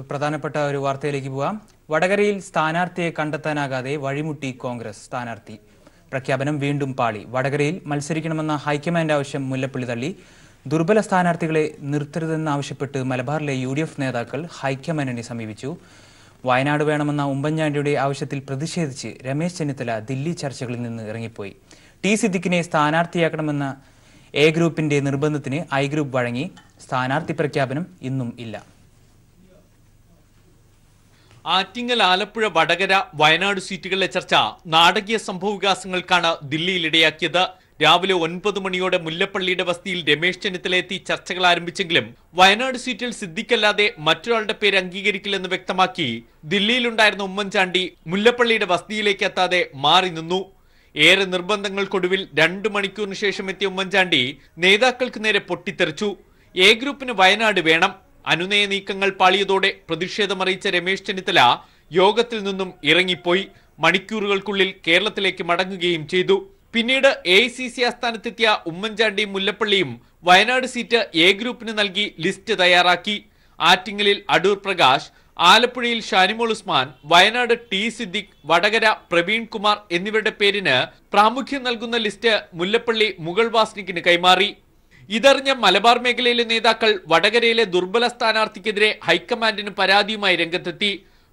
പ്രധാനപ്പെട്ട ഒരു വാർത്തയിലേക്ക് പോകാം. വടകരയിൽ സ്ഥാനാർത്ഥിയെ കണ്ടെത്താനാകാതെ വഴിമുട്ടി കോൺഗ്രസ് സ്ഥാനാർത്ഥി പ്രഖ്യാപനം വീണ്ടും പാളി. വടകരയിൽ മത്സരിക്കണമെന്ന ഹൈക്കമാൻഡ് ആവശ്യം മുല്ലപ്പള്ളി തള്ളി. ദുർബല സ്ഥാനാർത്ഥികളെ നിർത്തരുതെന്നാവശ്യപ്പെട്ട് മലബാറിലെ UDF നേതാക്കൾ ഹൈക്കമാൻഡിനെ സമീപിച്ചു. വയനാട് വേണമെന്ന ഉമ്മൻചാണ്ടിയുടെ ആവശ്യത്തിൽ പ്രതിഷേധിച്ച് രമേശ് ചെന്നിത്തല ദില്ലി ചർച്ചകളിൽ നിന്ന് ഇറങ്ങിപ്പോയി. ടി സിദ്ദിഖിനെ സ്ഥാനാർത്ഥിയാക്കണമെന്ന എ ഗ്രൂപ്പിന്റെ നിർബന്ധത്തിന് ഐ ഗ്രൂപ്പ് വഴങ്ങി. സ്ഥാനാർത്ഥി പ്രഖ്യാപനം ഇന്നും ഇല്ല. ആറ്റിങ്ങൽ, ആലപ്പുഴ, വടകര, വയനാട് സീറ്റുകളിലെ ചർച്ച നാടകീയ സംഭവവികാസങ്ങൾക്കാണ് ദില്ലിയിൽ ഇടയാക്കിയത്. രാവിലെ 9 മണിയോടെ മുല്ലപ്പള്ളിയുടെ വസതിയിൽ രമേശ് ചെന്നിത്തല എത്തി ചർച്ചകൾ ആരംഭിച്ചെങ്കിലും വയനാട് സീറ്റിൽ സിദ്ദിഖല്ലാതെ മറ്റൊരാളുടെ പേര് അംഗീകരിക്കില്ലെന്ന് വ്യക്തമാക്കി ദില്ലിയിലുണ്ടായിരുന്ന ഉമ്മൻചാണ്ടി മുല്ലപ്പള്ളിയുടെ വസതിയിലേക്ക് എത്താതെ മാറി നിന്നു. ഏറെ നിർബന്ധങ്ങൾക്കൊടുവിൽ 2 മണിക്കൂറിന് ശേഷം എത്തിയ ഉമ്മൻചാണ്ടി നേതാക്കൾക്ക് നേരെ പൊട്ടിത്തെറിച്ചു. എ ഗ്രൂപ്പിന് വയനാട് വേണം. അനുനയ നീക്കങ്ങൾ പാളിയതോടെ പ്രതിഷേധമറിയിച്ച രമേശ് ചെന്നിത്തല യോഗത്തിൽ നിന്നും ഇറങ്ങിപ്പോയി. മണിക്കൂറുകൾക്കുള്ളിൽ കേരളത്തിലേക്ക് മടങ്ങുകയും ചെയ്തു. പിന്നീട് AICC ആസ്ഥാനത്തെത്തിയ ഉമ്മൻചാണ്ടിയും മുല്ലപ്പള്ളിയും വയനാട് സീറ്റ് എ ഗ്രൂപ്പിന് നൽകി ലിസ്റ്റ് തയ്യാറാക്കി. ആറ്റിങ്ങലിൽ അടൂർ പ്രകാശ്, ആലപ്പുഴയിൽ ഷാനിമോൾ ഉസ്മാൻ, വയനാട് ടി സിദ്ദിഖ്, വടകര പ്രവീൺ കുമാർ എന്നിവരുടെ പേരിന് പ്രാമുഖ്യം നൽകുന്ന ലിസ്റ്റ് മുല്ലപ്പള്ളി മുഗൾ വാസ്നിക്കിന് കൈമാറി. ഇതറിഞ്ഞ മലബാർ മേഖലയിലെ നേതാക്കൾ വടകരയിലെ ദുർബല സ്ഥാനാർത്ഥിക്കെതിരെ ഹൈക്കമാൻഡിന് പരാതിയുമായി രംഗത്തെത്തി.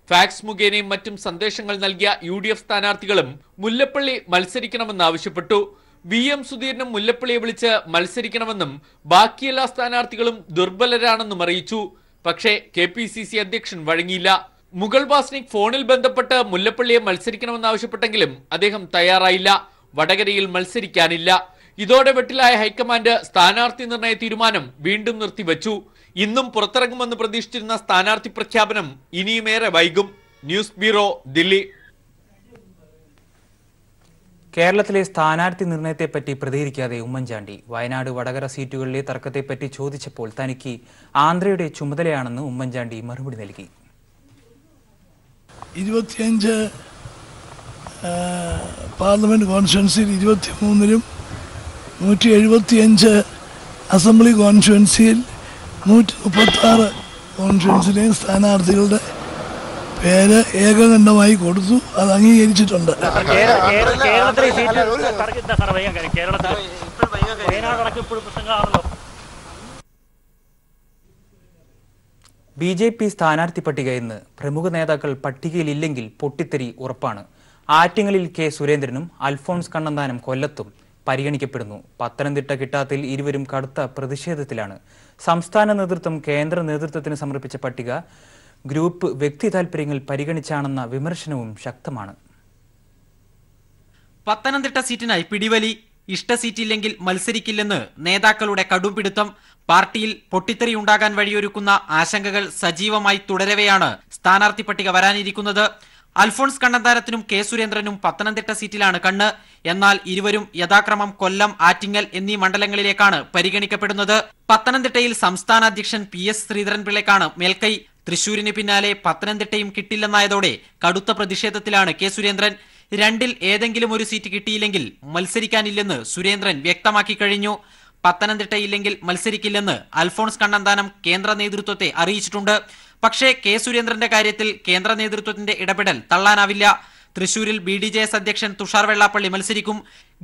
ഫാക്സ് മുഖേനയും മറ്റും സന്ദേശങ്ങൾ നൽകിയ UDF സ്ഥാനാർത്ഥികളും മുല്ലപ്പള്ളി മത്സരിക്കണമെന്നാവശ്യപ്പെട്ടു. VM സുധീരനും മുല്ലപ്പള്ളിയെ വിളിച്ച് മത്സരിക്കണമെന്നും ബാക്കിയെല്ലാ സ്ഥാനാർത്ഥികളും ദുർബലരാണെന്നും അറിയിച്ചു. പക്ഷേ KPCC അധ്യക്ഷൻ വഴങ്ങിയില്ല. മുഗൾ വാസ്നിക് ഫോണിൽ ബന്ധപ്പെട്ട് മുല്ലപ്പള്ളിയെ മത്സരിക്കണമെന്നാവശ്യപ്പെട്ടെങ്കിലും അദ്ദേഹം തയ്യാറായില്ല. വടകരയിൽ മത്സരിക്കാനില്ല. ഇതോടെ വെട്ടിലായ ഹൈക്കമാൻഡ് സ്ഥാനാർത്ഥി നിർണയ തീരുമാനം വീണ്ടും നിർത്തിവച്ചു. ഇന്നും പുറത്തിറങ്ങുമെന്ന് പ്രതീക്ഷിച്ചിരുന്ന സ്ഥാനാർത്ഥി പ്രഖ്യാപനം ഇനിയുമേറെ വൈകും. News bureau, Delhi. കേരളത്തിലെ സ്ഥാനാർത്ഥി നിർണയത്തെപ്പറ്റി പ്രതികരിക്കാതെ ഉമ്മൻചാണ്ടി. വയനാട്, വടകര സീറ്റുകളിലെ തർക്കത്തെപ്പറ്റി ചോദിച്ചപ്പോൾ തനിക്ക് ആന്ധ്രയുടെ ചുമതലയാണെന്ന് ഉമ്മൻചാണ്ടി മറുപടി നൽകി. 25 പാർലമെന്റ് കോൺസ്റ്റിറ്റ്യുവൻസിയിൽ 23-ലും 175 അസംബ്ലി കോൺസ്റ്റിറ്റ്യുവൻസിയിൽ 136 കോൺസ്റ്റിറ്റ്യുവൻസിലെയും സ്ഥാനാർത്ഥികളുടെ പേര് ഏകകണ്ഠമായി കൊടുത്തു. അത് അംഗീകരിച്ചിട്ടുണ്ട്. BJP സ്ഥാനാർത്ഥി പട്ടിക ഇന്ന്. പ്രമുഖ നേതാക്കൾ പട്ടികയിലില്ലെങ്കിൽ പൊട്ടിത്തെറി ഉറപ്പാണ്. ആറ്റിങ്ങലിൽ K സുരേന്ദ്രനും അൽഫോൺസ് കണ്ണന്താനം കൊല്ലത്തും പരിഗണിക്കപ്പെടുന്നു. പത്തനംതിട്ട കിട്ടാത്തിൽ ഇരുവരും കടുത്ത പ്രതിഷേധത്തിലാണ്. സംസ്ഥാന നേതൃത്വം കേന്ദ്ര നേതൃത്വത്തിന് സമർപ്പിച്ച പട്ടിക ഗ്രൂപ്പ് വ്യക്തി താൽപര്യങ്ങൾ പരിഗണിച്ചാണെന്ന വിമർശനവും ശക്തമാണ്. പത്തനംതിട്ട സീറ്റിനായി പിടിവലി. ഇഷ്ട സീറ്റില്ലെങ്കിൽ മത്സരിക്കില്ലെന്ന് നേതാക്കളുടെ കടുംപിടുത്തം. പാർട്ടിയിൽ പൊട്ടിത്തെറി ഉണ്ടാകാൻ വഴിയൊരുക്കുന്ന ആശങ്കകൾ സജീവമായി തുടരവെയാണ് സ്ഥാനാർത്ഥി പട്ടിക വരാനിരിക്കുന്നത്. അൽഫോൺസ് കണ്ണന്താനത്തിനും K സുരേന്ദ്രനും പത്തനംതിട്ട സീറ്റിലാണ് കണ്ണ്. എന്നാൽ ഇരുവരും യഥാക്രമം കൊല്ലം, ആറ്റിങ്ങൽ എന്നീ മണ്ഡലങ്ങളിലേക്കാണ് പരിഗണിക്കപ്പെടുന്നത്. പത്തനംതിട്ടയിൽ സംസ്ഥാന അധ്യക്ഷൻ PS ശ്രീധരൻപിള്ളയ്ക്കാണ് മേൽക്കൈ. തൃശൂരിന് പിന്നാലെ പത്തനംതിട്ടയും കിട്ടില്ലെന്നായതോടെ കടുത്ത പ്രതിഷേധത്തിലാണ് K സുരേന്ദ്രൻ. രണ്ടിൽ ഏതെങ്കിലും ഒരു സീറ്റ് കിട്ടിയില്ലെങ്കിൽ മത്സരിക്കാനില്ലെന്ന് സുരേന്ദ്രൻ വ്യക്തമാക്കി കഴിഞ്ഞു. പത്തനംതിട്ടയില്ലെങ്കിൽ മത്സരിക്കില്ലെന്ന് അൽഫോൺസ് കണ്ണന്താനം കേന്ദ്ര നേതൃത്വത്തെ അറിയിച്ചിട്ടുണ്ട്. പക്ഷേ K സുരേന്ദ്രന്റെ കാര്യത്തിൽ കേന്ദ്ര നേതൃത്വത്തിന്റെ ഇടപെടൽ തള്ളാനാവില്ല. തൃശൂരിൽ BDJS അധ്യക്ഷൻ തുഷാർ വെള്ളാപ്പള്ളി മത്സരിക്കും.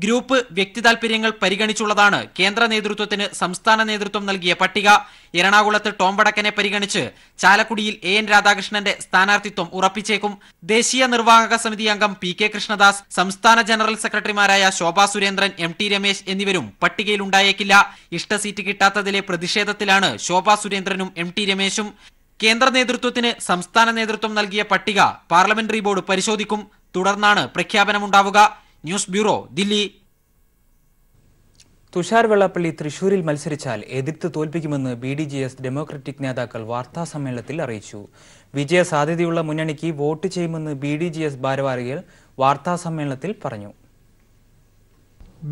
ഗ്രൂപ്പ് വ്യക്തി താൽപര്യങ്ങൾ പരിഗണിച്ചുള്ളതാണ് കേന്ദ്ര നേതൃത്വത്തിന് സംസ്ഥാന നേതൃത്വം നൽകിയ പട്ടിക. എറണാകുളത്ത് ടോം വടക്കനെ പരിഗണിച്ച് ചാലക്കുടിയിൽ AN രാധാകൃഷ്ണന്റെ സ്ഥാനാർത്ഥിത്വം ഉറപ്പിച്ചേക്കും. ദേശീയ നിർവാഹക സമിതി അംഗം PK കൃഷ്ണദാസ്, സംസ്ഥാന ജനറൽ സെക്രട്ടറിമാരായ ശോഭാ സുരേന്ദ്രൻ, MT രമേശ് എന്നിവരും പട്ടികയിൽ ഉണ്ടായേക്കില്ല. ഇഷ്ട സീറ്റ് കിട്ടാത്തതിലെ പ്രതിഷേധത്തിലാണ് ശോഭാ സുരേന്ദ്രനും MT രമേശും. കേന്ദ്ര നേതൃത്വത്തിന് സംസ്ഥാന നേതൃത്വം നൽകിയ പട്ടിക പാർലമെന്ററി ബോർഡ് പരിശോധിക്കും. തുടർന്നാണ് പ്രഖ്യാപനമുണ്ടാവുക. News bureau, Delhi. തുഷാർ വെള്ളാപ്പള്ളി തൃശൂരിൽ മത്സരിച്ചാൽ എതിർത്ത് തോൽപ്പിക്കുമെന്ന് BDJS ഡെമോക്രാറ്റിക് നേതാക്കൾ വാർത്താസമ്മേളനത്തിൽ അറിയിച്ചു. വിജയ സാധ്യതയുള്ള മുന്നണിക്ക് വോട്ട് ചെയ്യുമെന്ന് BDJS ഭാരവാഹികൾ വാർത്താസമ്മേളനത്തിൽ പറഞ്ഞു.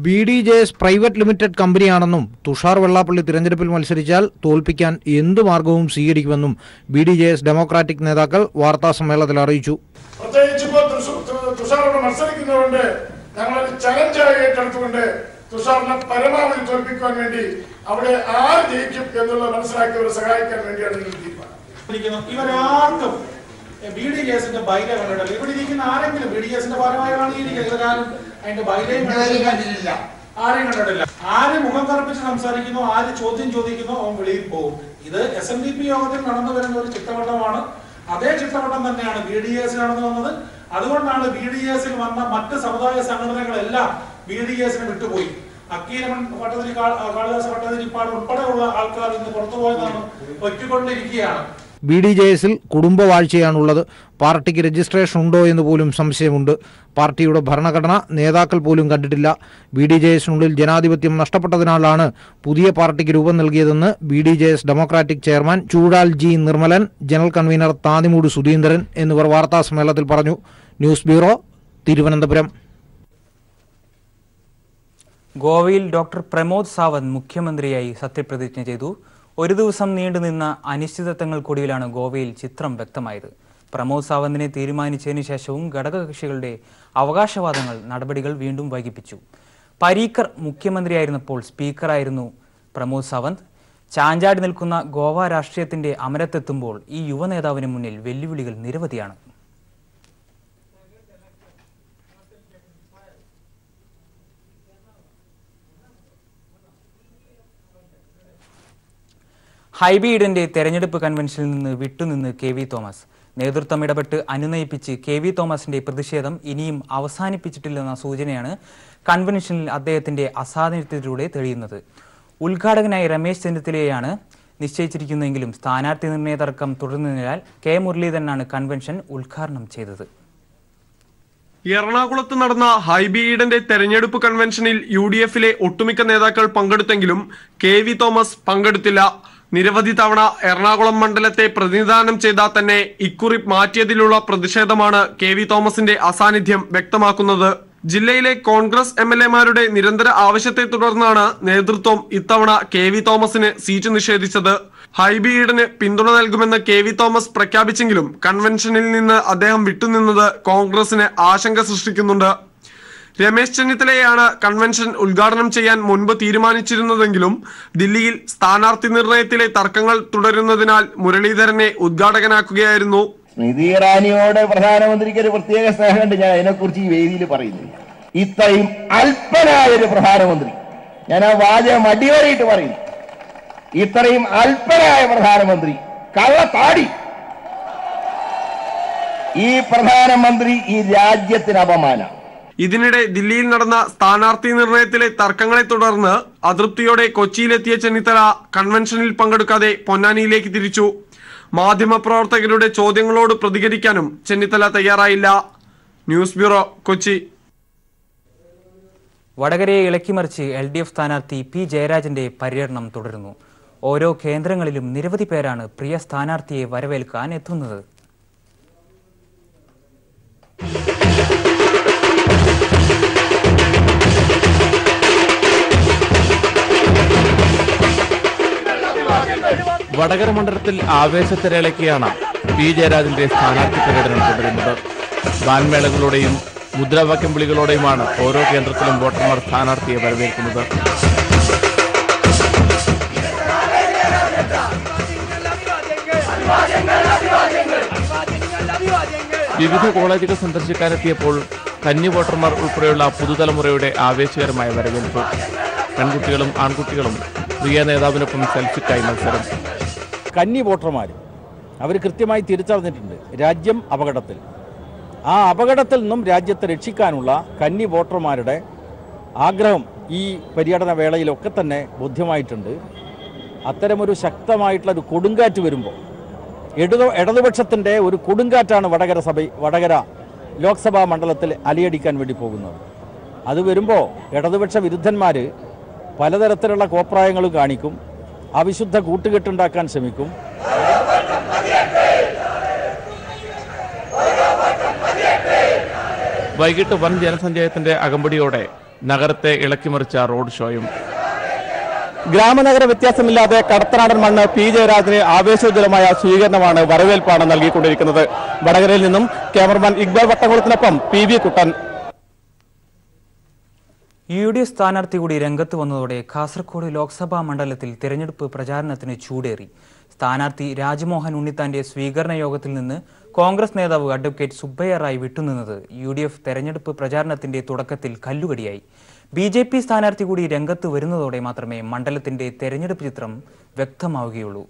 BDJS പ്രൈവറ്റ് ലിമിറ്റഡ് കമ്പനിയാണെന്നും തുഷാർ വെള്ളാപ്പള്ളി തിരഞ്ഞെടുപ്പിൽ മത്സരിച്ചാൽ തോൽപ്പിക്കാൻ എന്തു മാർഗവും സ്വീകരിക്കുമെന്നും BDJS ഡെമോക്രാറ്റിക് നേതാക്കൾ വാർത്താസമ്മേളനത്തിൽ അറിയിച്ചു. മത്സരിക്കുന്നതുകൊണ്ട് ഞങ്ങൾ ചലഞ്ചായി ഏറ്റെടുത്തുകൊണ്ട് തുഷാറിനെ പരമാവധി തോൽപ്പിക്കാൻ വേണ്ടി അവിടെ ആര് ജയിക്കും എന്നുള്ളത് മനസ്സിലാക്കിയവരെ സഹായിക്കാൻ വേണ്ടിയാണ് നിങ്ങൾ തീരുമാനം. ഇവരാർക്കും BDJSന്റെ ബൈല കണ്ടിട്ടില്ല. ഇവിടെ ഇരിക്കുന്ന ആരെങ്കിലും BDJSന്റെ ഭാരവാഹികളാണ് ഈ ഇരിക്കുന്നത്. അതിന്റെ ബൈലയും കണ്ടിട്ടില്ല, ആരെയും കണ്ടിട്ടില്ല. ആര് മുഖം കറുപ്പിച്ച് സംസാരിക്കുന്നു, ആര് ചോദ്യം ചോദിക്കുന്നു, അവൻ വെളിയിൽ പോകും. ഇത് SNDP യോഗത്തിൽ നടന്നു വരുന്ന ഒരു ചിട്ടവട്ടമാണ്. അതേ ചിട്ടവട്ടം തന്നെയാണ് BDJS നടന്നു വന്നത്. അതുകൊണ്ടാണ് BDJSൽ വന്ന മറ്റ് സമുദായ സംഘടനകളെല്ലാം BDJSന് വിട്ടുപോയി. അക്കീരമൺ ഭട്ടതിരി, കാളിദാസ ഭട്ടതിരിപ്പാട് ഉൾപ്പെടെയുള്ള ആൾക്കാർ ഇന്ന് പുറത്തുപോയതാണ് ഒറ്റുകൊണ്ടിരിക്കുകയാണ്. BDJSൽ കുടുംബവാഴ്ചയാണുള്ളത്. പാർട്ടിക്ക് രജിസ്ട്രേഷൻ ഉണ്ടോ എന്ന് പോലും സംശയമുണ്ട്. പാർട്ടിയുടെ ഭരണഘടന നേതാക്കൾ പോലും കണ്ടിട്ടില്ല. BDJSനുള്ളിൽ ജനാധിപത്യം നഷ്ടപ്പെട്ടതിനാലാണ് പുതിയ പാർട്ടിക്ക് രൂപം നൽകിയതെന്ന് BDJS democratic chairman Choodal G Nirmalan, general convener Thathimoodu Sudheendran എന്നിവർ വാർത്താസമ്മേളനത്തിൽ പറഞ്ഞു. News bureau, Thiruvananthapuram. ഗോവയിൽ ഡോക്ടർ പ്രമോദ് സാവന്ത് മുഖ്യമന്ത്രിയായി സത്യപ്രതിജ്ഞ ചെയ്തു. ഒരു ദിവസം നീണ്ടുനിന്ന അനിശ്ചിതത്വങ്ങൾക്കൊടുവിലാണ് ഗോവയിൽ ചിത്രം വ്യക്തമായത്. പ്രമോദ് സാവന്തിനെ തീരുമാനിച്ചതിനു ശേഷവും ഘടകകക്ഷികളുടെ അവകാശവാദങ്ങൾ നടപടികൾ വീണ്ടും വൈകിപ്പിച്ചു. പരീക്കർ മുഖ്യമന്ത്രിയായിരുന്നപ്പോൾ സ്പീക്കറായിരുന്നു പ്രമോദ് സാവന്ത്. ചാഞ്ചാടി നിൽക്കുന്ന ഗോവ രാഷ്ട്രീയത്തിന്റെ അമരത്തെത്തുമ്പോൾ ഈ യുവനേതാവിന് മുന്നിൽ വെല്ലുവിളികൾ നിരവധിയാണ്. ഹൈബി ഈഡന്റെ തെരഞ്ഞെടുപ്പ് കൺവെൻഷനിൽ നിന്ന് വിട്ടുനിന്ന് KV തോമസ്. നേതൃത്വം ഇടപെട്ട് അനുനയിപ്പിച്ച് KV തോമസിന്റെ പ്രതിഷേധം ഇനിയും അവസാനിപ്പിച്ചിട്ടില്ലെന്ന സൂചനയാണ് കൺവെൻഷനിൽ അദ്ദേഹത്തിന്റെ അസാന്നിധ്യത്തിലൂടെ തെളിയുന്നത്. ഉദ്ഘാടകനായി രമേശ് ചെന്നിത്തലയെയാണ് നിശ്ചയിച്ചിരിക്കുന്നതെങ്കിലും സ്ഥാനാർത്ഥി നിർണയ തർക്കം തുടരുന്നതിനാൽ K മുരളീധരനാണ് കൺവെൻഷൻ ഉദ്ഘാടനം ചെയ്തത്. എറണാകുളത്ത് നടന്ന ഹൈബി ഈഡന്റെ തെരഞ്ഞെടുപ്പ് കൺവെൻഷനിൽ UDFലെ ഒട്ടുമിക്ക നേതാക്കൾ പങ്കെടുത്തെങ്കിലും KV തോമസ് പങ്കെടുത്തില്ല. നിരവധി തവണ എറണാകുളം മണ്ഡലത്തെ പ്രതിനിധാനം ചെയ്താൽ തന്നെ ഇക്കുറി മാറ്റിയതിലുള്ള പ്രതിഷേധമാണ് KV തോമസിന്റെ അസാന്നിധ്യം വ്യക്തമാക്കുന്നത്. ജില്ലയിലെ കോൺഗ്രസ് MLAമാരുടെ നിരന്തര ആവശ്യത്തെ തുടർന്നാണ് നേതൃത്വം ഇത്തവണ KV തോമസിന് സീറ്റ് നിഷേധിച്ചത്. ഹൈബി ഈഡന് പിന്തുണ നൽകുമെന്ന് KV തോമസ് പ്രഖ്യാപിച്ചെങ്കിലും കൺവെൻഷനിൽ നിന്ന് അദ്ദേഹം വിട്ടുനിന്നത് കോൺഗ്രസിന് ആശങ്ക സൃഷ്ടിക്കുന്നുണ്ട്. രമേശ് ചെന്നിത്തലയാണ് കൺവെൻഷൻ ഉദ്ഘാടനം ചെയ്യാൻ മുൻപ് തീരുമാനിച്ചിരുന്നതെങ്കിലും ദില്ലിയിൽ സ്ഥാനാർത്ഥി നിർണയത്തിലെ തർക്കങ്ങൾ തുടരുന്നതിനാൽ മുരളീധരനെ ഉദ്ഘാടകനാക്കുകയായിരുന്നു. സ്മൃതി ഇറാനിയോട് പ്രധാനമന്ത്രിക്ക് ഒരു പ്രത്യേക സ്നേഹമുണ്ട്. ഞാൻ അതിനെക്കുറിച്ച് ഈ വേദിയിൽ പറയുന്നു. ഇത്രയും അല്പനായ ഒരു പ്രധാനമന്ത്രി, ഞാൻ ആ വാചകം അടിവരയിട്ട് പറയുന്നു, ഇത്രയും അല്പനായ പ്രധാനമന്ത്രി, കള്ളത്താടി, ഈ പ്രധാനമന്ത്രി ഈ രാജ്യത്തിന് അപമാനം. ഇതിനിടെ ദില്ലിയിൽ നടന്ന സ്ഥാനാർത്ഥി നിർണയത്തിലെ തർക്കങ്ങളെ തുടർന്ന് അതൃപ്തിയോടെ കൊച്ചിയിലെത്തിയ ചെന്നിത്തല കൺവെൻഷനിൽ പങ്കെടുക്കാതെ പൊന്നാനിയിലേക്ക് തിരിച്ചു. മാധ്യമപ്രവർത്തകരുടെ ചോദ്യങ്ങളോട് പ്രതികരിക്കാനും ചെന്നിത്തല തയ്യാറായില്ല. News bureau, Kochi. വടകരയെ ഇളക്കിമറിച്ച് LDF സ്ഥാനാർത്ഥി P ജയരാജന്റെ പര്യടനം തുടരുന്നു. ഓരോ കേന്ദ്രങ്ങളിലും നിരവധി പേരാണ് പ്രിയ സ്ഥാനാർത്ഥിയെ വരവേൽക്കാൻ എത്തുന്നത്. വടകര മണ്ഡലത്തിൽ ആവേശത്തിരയിളക്കിയാണ് P ജയരാജന്റെ സ്ഥാനാർത്ഥി പര്യടനം തുടരുന്നത്. ബാൻമേളകളോടെയും മുദ്രാവാക്യം വിളികളോടെയുമാണ് ഓരോ കേന്ദ്രത്തിലും വോട്ടർമാർ സ്ഥാനാർത്ഥിയെ വരവേൽക്കുന്നത്. വിവിധ കോളേജുകൾ സന്ദർശിക്കാനെത്തിയപ്പോൾ കന്നി വോട്ടർമാർ ഉൾപ്പെടെയുള്ള പുതുതലമുറയുടെ ആവേശകരമായ വരവേൽപ്പ്. പെൺകുട്ടികളും ആൺകുട്ടികളും പ്രിയ നേതാവിനൊപ്പം സെൽഫിക്കായി മത്സരം. കന്നി വോട്ടർമാർ അവർ കൃത്യമായി തിരിച്ചറിഞ്ഞിട്ടുണ്ട് രാജ്യം അപകടത്തിൽ. ആ അപകടത്തിൽ നിന്നും രാജ്യത്തെ രക്ഷിക്കാനുള്ള കന്നി വോട്ടർമാരുടെ ആഗ്രഹം ഈ പര്യടന വേളയിലൊക്കെ തന്നെ ബോധ്യമായിട്ടുണ്ട്. അത്തരമൊരു ശക്തമായിട്ടുള്ളൊരു കൊടുങ്കാറ്റ് വരുമ്പോൾ ഇടതുപക്ഷത്തിൻ്റെ ഒരു കൊടുങ്കാറ്റാണ് വടകര ലോക്സഭാ മണ്ഡലത്തിൽ അലയടിക്കാൻ വേണ്ടി പോകുന്നത്. അത് വരുമ്പോൾ ഇടതുപക്ഷ വിരുദ്ധന്മാർ പലതരത്തിലുള്ള കോപ്രായങ്ങളും കാണിക്കും, അവിശുദ്ധ കൂട്ടുകെട്ടുണ്ടാക്കാൻ ശ്രമിക്കും. വൈകിട്ട് വൻ ജനസഞ്ചയത്തിന്റെ അകമ്പടിയോടെ നഗരത്തെ ഇളക്കിമറിച്ച റോഡ് ഷോയും. ഗ്രാമനഗര വ്യത്യാസമില്ലാതെ കടത്തനാടൻ മണ്ണ് P ജയരാജന് ആവേശോജ്വലമായ സ്വീകരണമാണ്, വരവേൽപ്പാണ് നൽകിക്കൊണ്ടിരിക്കുന്നത്. വടകരയിൽ നിന്നും ക്യാമറമാൻ ഇക്ബാൽ വട്ടംകുളത്തിനൊപ്പം PV കുട്ടൻ. UDF സ്ഥാനാർത്ഥി കൂടി രംഗത്ത് വന്നതോടെ കാസർഗോഡ് ലോക്സഭാ മണ്ഡലത്തിൽ തിരഞ്ഞെടുപ്പ് പ്രചാരണത്തിന് ചൂടേറി. സ്ഥാനാർത്ഥി രാജ്മോഹൻ ഉണ്ണിത്താന്റെ സ്വീകരണ യോഗത്തിൽ നിന്ന് കോൺഗ്രസ് നേതാവ് അഡ്വക്കേറ്റ് സുബ്ബയ്യ റായ് വിട്ടുനിന്നത് UDF തെരഞ്ഞെടുപ്പ് പ്രചാരണത്തിന്റെ തുടക്കത്തിൽ കല്ലുകടിയായി. BJP സ്ഥാനാർത്ഥി കൂടി രംഗത്ത് വരുന്നതോടെ മാത്രമേ മണ്ഡലത്തിന്റെ തെരഞ്ഞെടുപ്പ് ചിത്രം വ്യക്തമാവുകയുള്ളൂ.